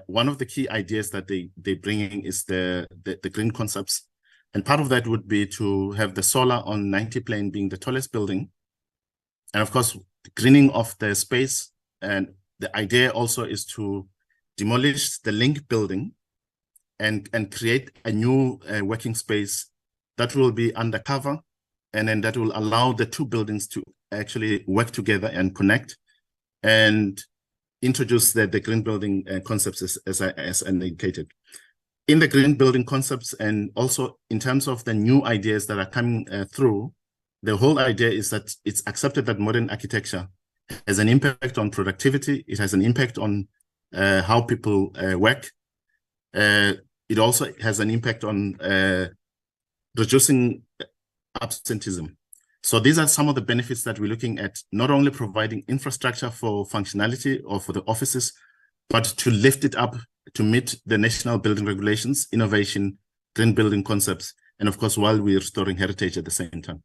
Speaker 14: one of the key ideas that they bring in is the green concepts. And part of that would be to have the solar on 90 Plain being the tallest building. And of course, the greening of the space. And the idea also is to demolish the link building and create a new working space that will be undercover. And then that will allow the two buildings to actually work together and connect and introduce the green building concepts as I indicated. In the green building concepts, and also in terms of the new ideas that are coming through, the whole idea is that it's accepted that modern architecture has an impact on productivity. It has an impact on how people work. It also has an impact on reducing absenteeism. So these are some of the benefits that we're looking at, not only providing infrastructure for functionality or for the offices, but to lift it up to meet the national building regulations, innovation, green building concepts, and of course, while we're restoring heritage at the same time.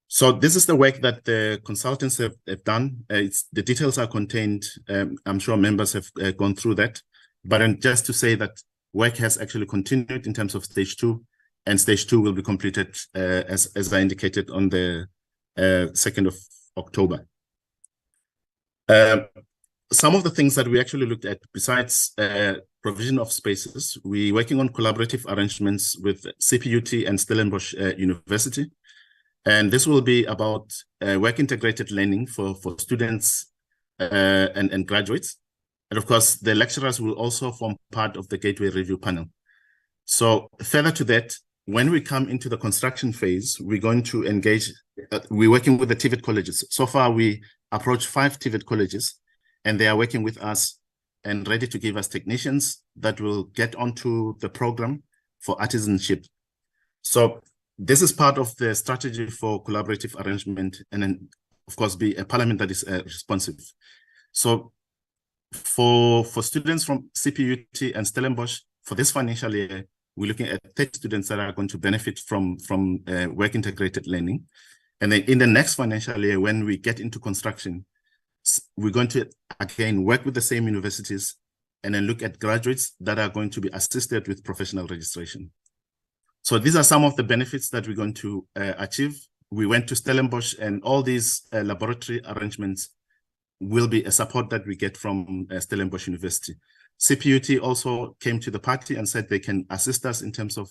Speaker 14: So this is the work that the consultants have done. The details are contained. I'm sure members have gone through that. But just to say that work has actually continued in terms of stage 2, and stage 2 will be completed, as I indicated, on the 2nd of October. Some of the things that we actually looked at, besides provision of spaces, we're working on collaborative arrangements with CPUT and Stellenbosch University. And this will be about work-integrated learning for students and graduates. And of course, the lecturers will also form part of the Gateway Review panel. So further to that, when we come into the construction phase, we're going to engage, we're working with the TVET colleges. So far, we approached 5 TVET colleges, and they are working with us and ready to give us technicians that will get onto the program for artisanship. So this is part of the strategy for collaborative arrangement, and then, of course, be a parliament that is responsive. So for students from CPUT and Stellenbosch, for this financial year, we're looking at 30 students that are going to benefit from work-integrated learning. And then in the next financial year, when we get into construction, we're going to, again, work with the same universities and then look at graduates that are going to be assisted with professional registration. So these are some of the benefits that we're going to achieve. We went to Stellenbosch, and all these laboratory arrangements will be a support that we get from Stellenbosch University. CPUT also came to the party and said they can assist us in terms of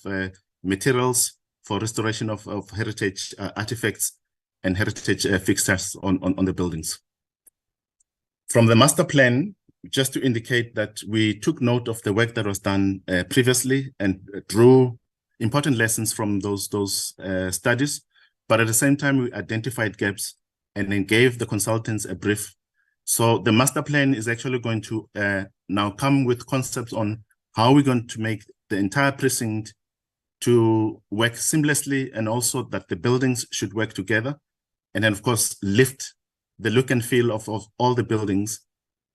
Speaker 14: materials for restoration of heritage artifacts and heritage fixtures on the buildings. From the master plan, just to indicate that we took note of the work that was done previously and drew important lessons from those studies, but at the same time, we identified gaps and then gave the consultants a brief. So the master plan is actually going to now come with concepts on how we're going to make the entire precinct to work seamlessly, and also that the buildings should work together. And then, of course, lift the look and feel of all the buildings.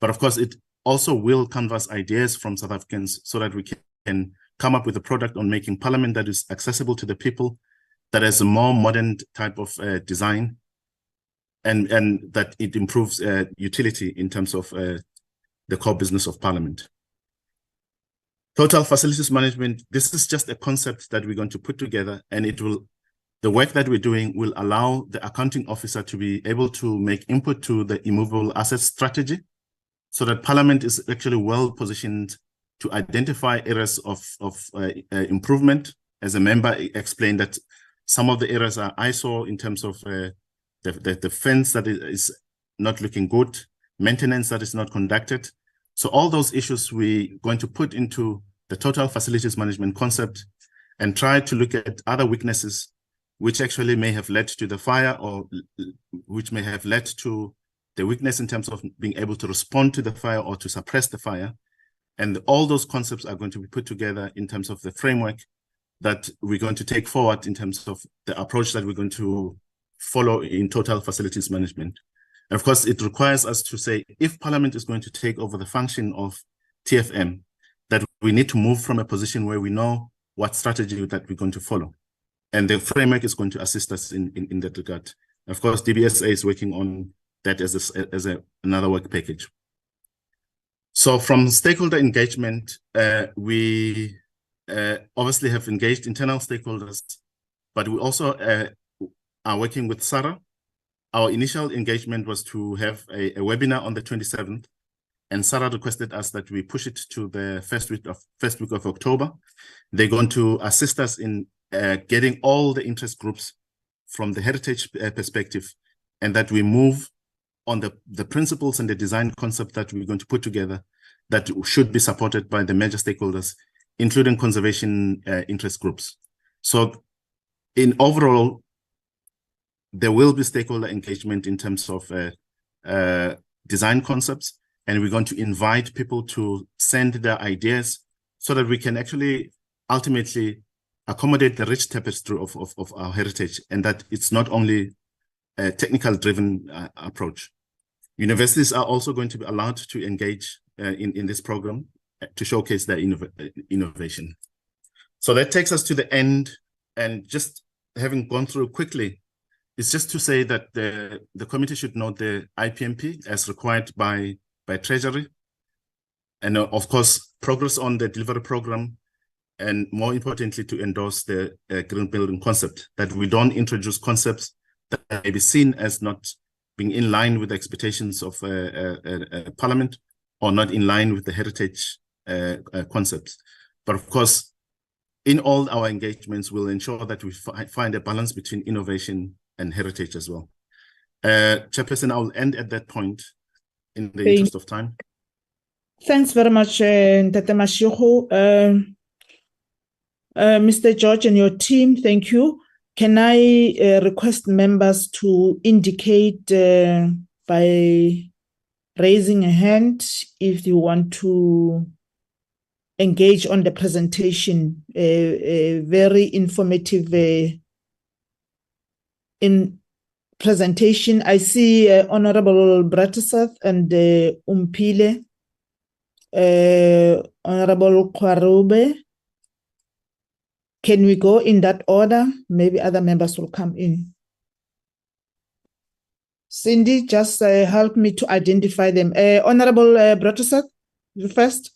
Speaker 14: But of course, it also will canvas ideas from South Africans so that we can come up with a product on making parliament that is accessible to the people, that has a more modern type of design, and that it improves utility in terms of the core business of parliament. Total facilities management, this is just a concept that we're going to put together, and the work that we're doing will allow the accounting officer to be able to make input to the immovable assets strategy, so that parliament is actually well positioned to identify areas of improvement. As a member explained, that some of the areas are ISO in terms of the fence that is not looking good, maintenance that is not conducted. So all those issues we're going to put into the total facilities management concept and try to look at other weaknesses which actually may have led to the fire, or which may have led to the weakness in terms of being able to respond to the fire or to suppress the fire. And all those concepts are going to be put together in terms of the framework that we're going to take forward in terms of the approach that we're going to follow in total facilities management. And of course, it requires us to say, if Parliament is going to take over the function of TFM, that we need to move from a position where we know what strategy that we're going to follow. And the framework is going to assist us in that regard. Of course, DBSA is working on that as another work package. So from stakeholder engagement, we obviously have engaged internal stakeholders, but we also are working with SARA. Our initial engagement was to have a webinar on the 27th, and SARA requested us that we push it to the first week of October. They're going to assist us in getting all the interest groups from the heritage perspective, and that we move on the principles and the design concept that we're going to put together that should be supported by the major stakeholders, including conservation interest groups. So in overall, there will be stakeholder engagement in terms of design concepts, and we're going to invite people to send their ideas so that we can actually ultimately accommodate the rich tapestry of our heritage, and that it's not only a technical driven approach. Universities are also going to be allowed to engage in this program to showcase their innovation. So that takes us to the end, and just having gone through quickly, it's just to say that the committee should note the IPMP as required by Treasury, and of course, progress on the delivery program, and more importantly, to endorse the green building concept, that we don't introduce concepts that may be seen as not being in line with the expectations of Parliament, or not in line with the heritage concepts. But of course, in all our engagements, we'll ensure that we find a balance between innovation and heritage as well. Chairperson, I will end at that point in the interest of time.
Speaker 3: Thanks very much, Ntate Mashego. Mr. George and your team, thank you. Can I request members to indicate by raising a hand if you want to engage on the presentation? A very informative presentation. I see Honorable Bratiseth and Umpile, Honorable Kwarube. Can we go in that order? Maybe other members will come in. Cindy, just help me to identify them. Honorable Bratiseth, you first.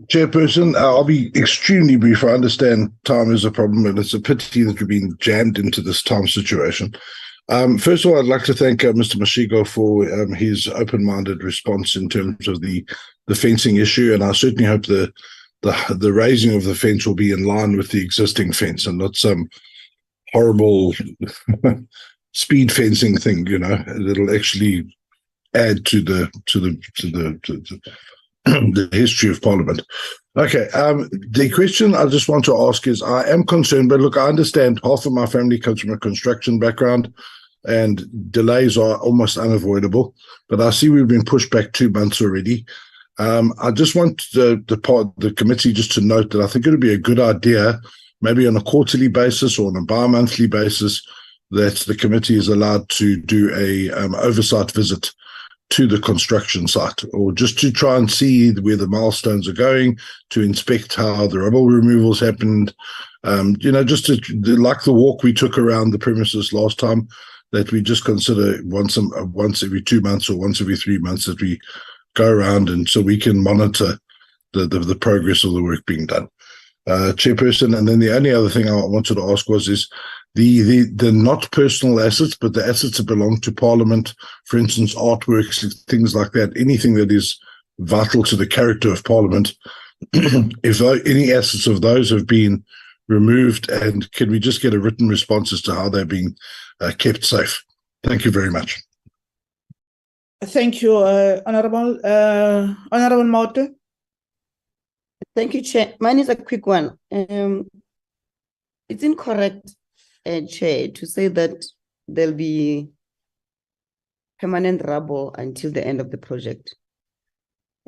Speaker 11: Chairperson, I'll be extremely brief. I understand time is a problem, and it's a pity that we've been jammed into this time situation. First of all, I'd like to thank Mr. Mashego for his open-minded response in terms of the fencing issue, and I certainly hope the raising of the fence will be in line with the existing fence and not some horrible speed fencing thing, you know, that'll actually add to the history of Parliament. Okay, the question I just want to ask is, I am concerned, but look, I understand half of my family comes from a construction background and delays are almost unavoidable, but I see we've been pushed back 2 months already. I just want the committee just to note that I think it would be a good idea, maybe on a quarterly basis or on a bi-monthly basis, that the committee is allowed to do a oversight visit to the construction site, or just to try and see where the milestones are going, to inspect how the rubble removals happened, you know, just to, like the walk we took around the premises last time, that we just consider once every 2 months or once every 3 months that we go around, and so we can monitor the progress of the work being done. Chairperson, and then the only other thing I wanted to ask is the not personal assets, but the assets that belong to Parliament, for instance, artworks, things like that, anything that is vital to the character of Parliament, if any assets of those have been removed, and can we just get a written response as to how they're being kept safe? Thank you very much.
Speaker 3: Thank you, Honorable Mote.
Speaker 12: Thank you, Chair. Mine is a quick one. It's incorrect, Chair, to say that there'll be permanent rubble until the end of the project.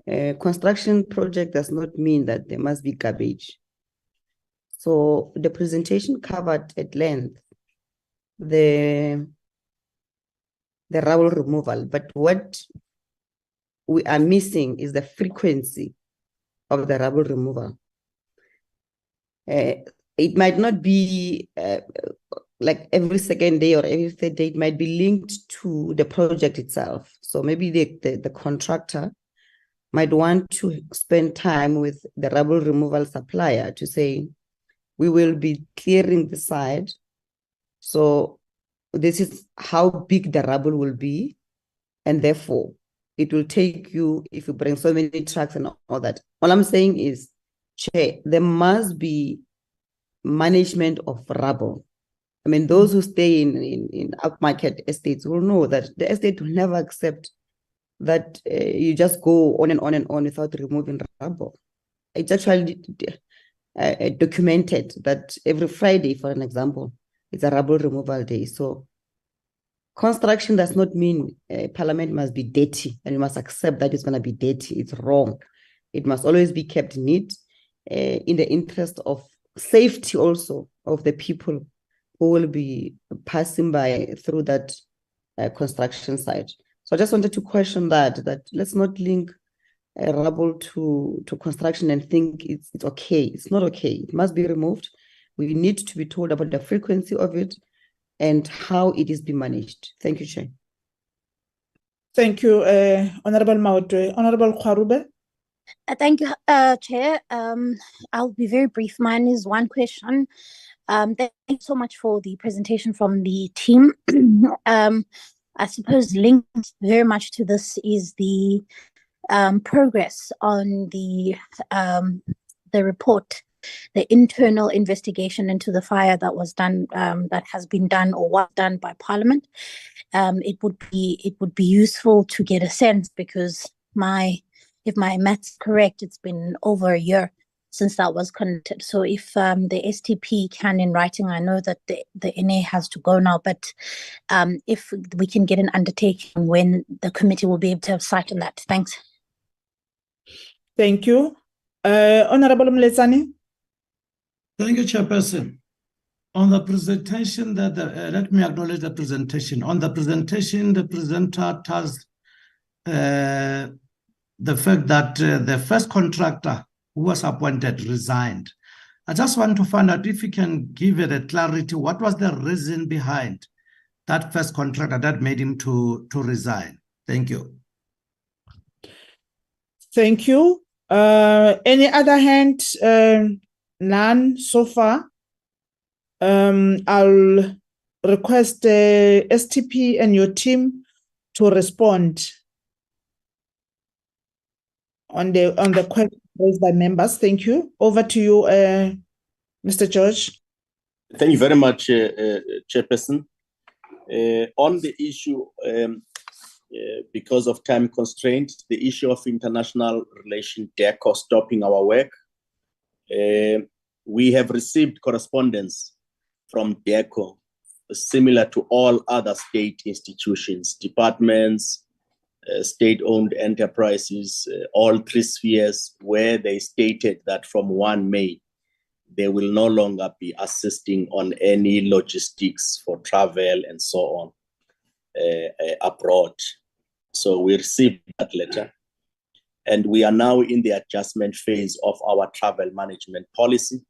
Speaker 12: A construction project does not mean that there must be garbage. So the presentation covered at length the rubble removal, but what we are missing is the frequency of the rubble removal. It might not be like every second day or every third day. It might be linked to the project itself. So maybe the contractor might want to spend time with the rubble removal supplier to say, we will be clearing the site. So this is how big the rubble will be. And therefore, it will take you, if you bring so many trucks and all that. All I'm saying is, Chair, there must be management of rubble. I mean, those who stay in upmarket estates will know that the estate will never accept that you just go on and on and on without removing rubble. It's actually documented that every Friday, for an example, it's a rubble removal day. So construction does not mean Parliament must be dirty and you must accept that it's going to be dirty. It's wrong. It must always be kept neat in the interest of safety also of the people who will be passing by through that construction site. So I just wanted to question that let's not link rubble to construction and think it's okay. It's not okay. It must be removed. We need to be told about the frequency of it and how it is being managed. Thank you, Chair.
Speaker 3: Thank you, Honorable Maotwe. Honorable Kwarube.
Speaker 10: Thank you, Chair. I'll be very brief. Mine is one question. Thank you so much for the presentation from the team. I suppose linked very much to this is the progress on the report, the internal investigation into the fire that was done, that has been done or was done by Parliament. It would be useful to get a sense, because if my math's correct, it's been over a year since that was conducted. So if the STP can in writing, I know that the NA has to go now, but if we can get an undertaking when the committee will be able to have sight on that. Thanks.
Speaker 3: Thank you. Honorable Mletsani.
Speaker 15: Thank you, Chairperson. On the presentation, let me acknowledge the presentation. On the presentation, the presenter tells the fact that the first contractor who was appointed resigned. I just want to find out if you can give it a clarity. What was the reason behind that first contractor that made him to resign? Thank you.
Speaker 3: Thank you. Any other hand? None so far. I'll request STP and your team to respond on the question raised by members. Thank you. Over to you, Mr. George.
Speaker 7: Thank you very much, Chairperson. On the issue, because of time constraint, the issue of international relation DECO stopping our work, we have received correspondence from DECO similar to all other state institutions, departments, state-owned enterprises, all three spheres, where they stated that from 1 May, they will no longer be assisting on any logistics for travel and so on abroad. So we received that letter, and we are now in the adjustment phase of our travel management policy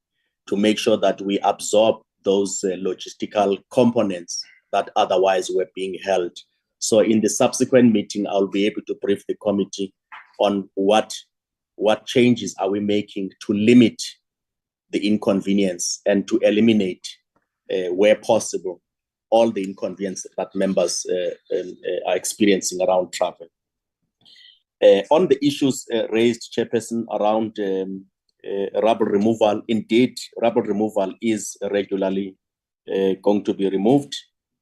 Speaker 7: to make sure that we absorb those logistical components that otherwise were being held. So in the subsequent meeting, I'll be able to brief the committee on what changes are we making to limit the inconvenience and to eliminate, where possible, all the inconvenience that members are experiencing around travel. On the issues raised, Chairperson, around rubble removal, indeed, rubble removal is regularly going to be removed,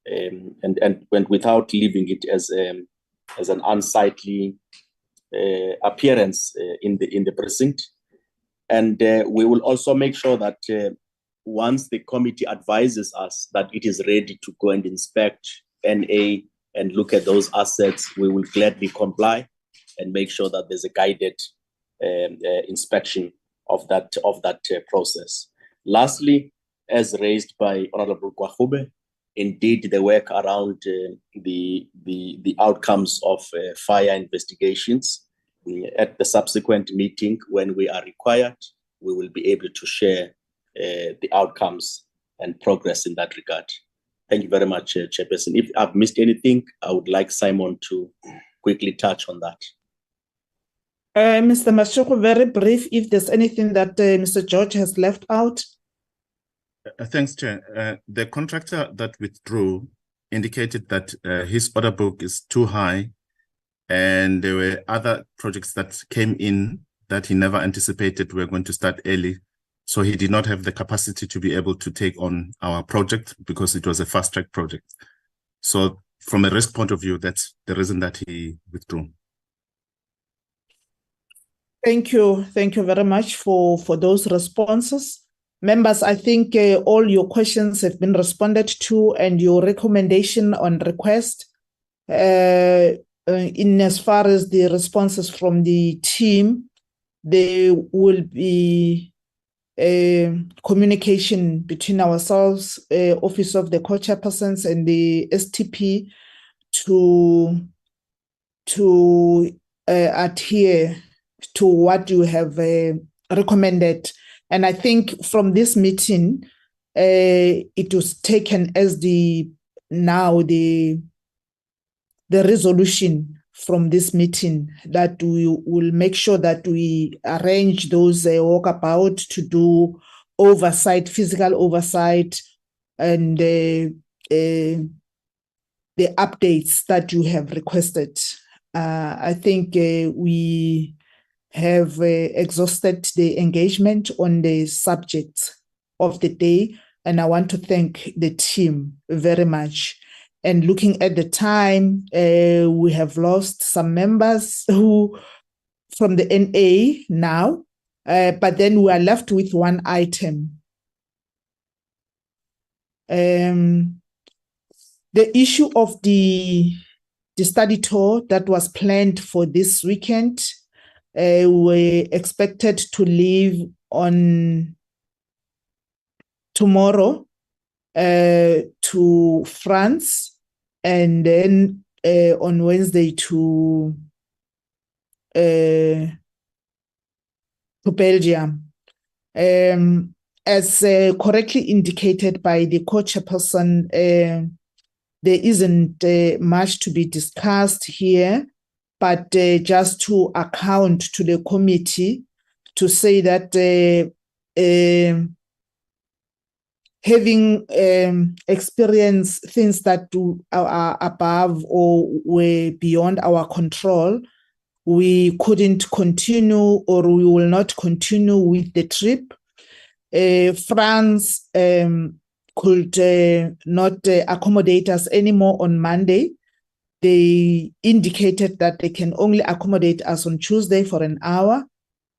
Speaker 7: and without leaving it as an unsightly appearance in the precinct. And we will also make sure that once the committee advises us that it is ready to go and inspect NA and look at those assets, we will gladly comply and make sure that there's a guided inspection of that process. Lastly, as raised by Honorable Kwahube, indeed the work around the outcomes of fire investigations at the subsequent meeting, when we are required, we will be able to share the outcomes and progress in that regard. Thank you very much, Chairperson. If I've missed anything, I would like Simon to quickly touch on that.
Speaker 3: Mr. Mashoko, very brief, if there's anything that Mr. George has left out.
Speaker 14: Thanks, Chair. The contractor that withdrew indicated that his order book is too high, and there were other projects that came in that he never anticipated were going to start early. So he did not have the capacity to be able to take on our project because it was a fast-track project. So from a risk point of view, that's the reason that he withdrew.
Speaker 3: Thank you. Thank you very much for those responses. Members, I think all your questions have been responded to, and your recommendation on request in as far as the responses from the team, there will be communication between ourselves, Office of the Co-Chairpersons and the STP to adhere to what you have recommended. And I think from this meeting, it was taken as the resolution from this meeting that we will make sure that we arrange those walkabout to do oversight, physical oversight, and the updates that you have requested. I think we have exhausted the engagement on the subject of the day, and I want to thank the team very much. And looking at the time, we have lost some members who from the NA now, but then we are left with one item. The issue of the study tour that was planned for this weekend, we expected to leave on tomorrow to France, and then on Wednesday to Belgium. As correctly indicated by the co-chairperson, there isn't much to be discussed here, but just to account to the committee to say that having experienced things that are above or were beyond our control, we couldn't continue, or we will not continue with the trip. France could not accommodate us anymore on Monday. They indicated that they can only accommodate us on Tuesday for an hour.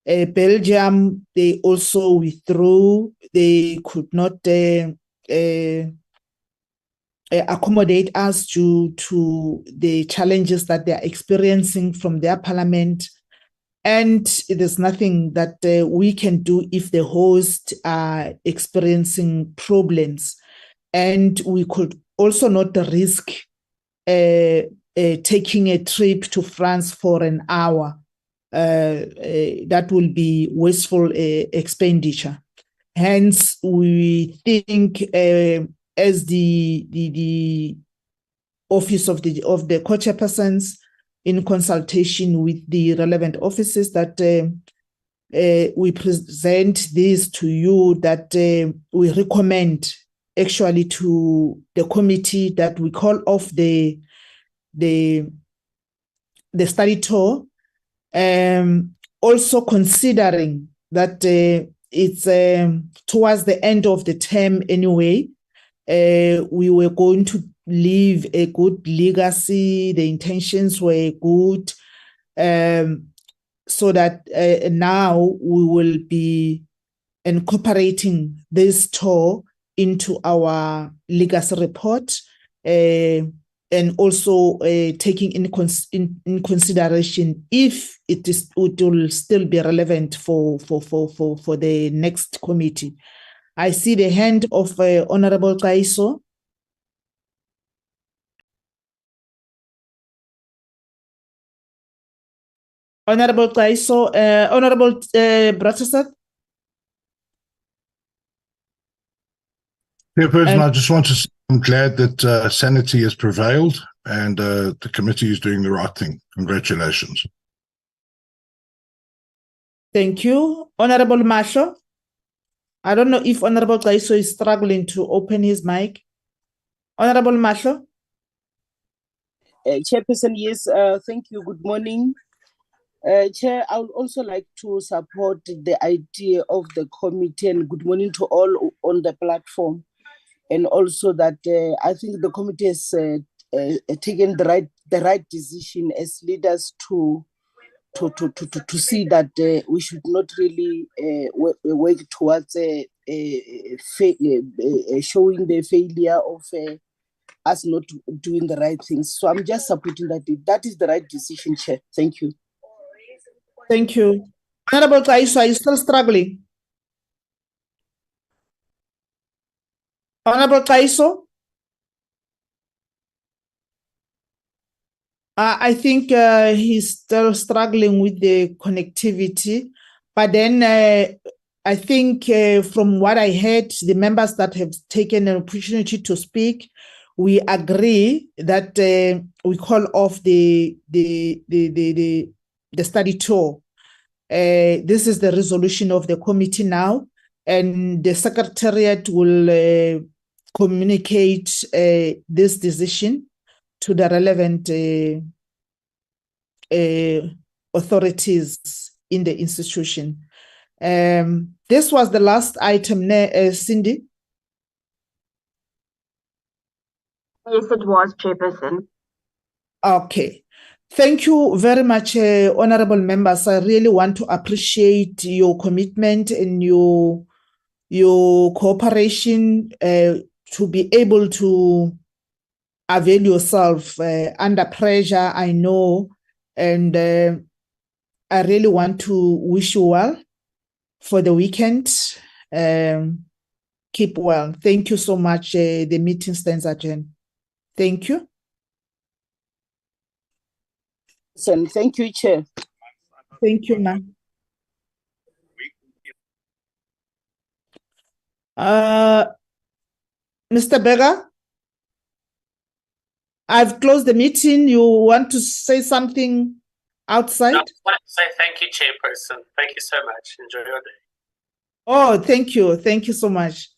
Speaker 3: Belgium, they also withdrew. They could not accommodate us due to the challenges that they are experiencing from their parliament. And there's nothing that we can do if the hosts are experiencing problems. And we could also not risk taking a trip to France for an hour. That will be wasteful expenditure. Hence, we think as the office of the co-chairpersons, in consultation with the relevant offices, that we present this to you, that we recommend actually to the committee that we call off the study tour. Also considering that it's towards the end of the term anyway, we were going to leave a good legacy. The intentions were good, so that now we will be incorporating this tour into our legacy report, and also taking in consideration if it will still be relevant for the next committee. I see the hand of Honorable Kaiso. Honorable Kaiso, Honorable Bratasat.
Speaker 11: Chairperson, I just want to say I'm glad that sanity has prevailed and the committee is doing the right thing. Congratulations.
Speaker 3: Thank you. Honorable Masho. I don't know if Honorable Kaiso is struggling to open his mic. Honorable Masho.
Speaker 16: Chairperson, yes, thank you. Good morning. Chair, I would also like to support the idea of the committee, and good morning to all on the platform. And also that I think the committee has taken the right decision as leaders to see that we should not really work towards showing the failure of us not doing the right things. So I'm just supporting that. That is the right decision, Chair. Thank you.
Speaker 3: Thank you. Honorable Kaiso, are you still struggling? Honorable Kaiso? I think he's still struggling with the connectivity. But then I think from what I heard, the members that have taken an opportunity to speak, we agree that we call off the study tour. This is the resolution of the committee now, and the Secretariat will communicate this decision to the relevant authorities in the institution. This was the last item, Cindy.
Speaker 5: Yes, it was, Chairperson.
Speaker 3: Okay. Thank you very much, honorable members. I really want to appreciate your commitment and your cooperation to be able to avail yourself under pressure, I know, and I really want to wish you well for the weekend. Keep well. Thank you so much. The meeting stands adjourned. Thank you.
Speaker 16: Thank you, Chair.
Speaker 3: Thank you, ma'am. Mr. Berger, I've closed the meeting. You want to say something outside?
Speaker 4: No, I want to say thank you, Chairperson. Thank you so much. Enjoy your day.
Speaker 3: Oh, thank you. Thank you so much.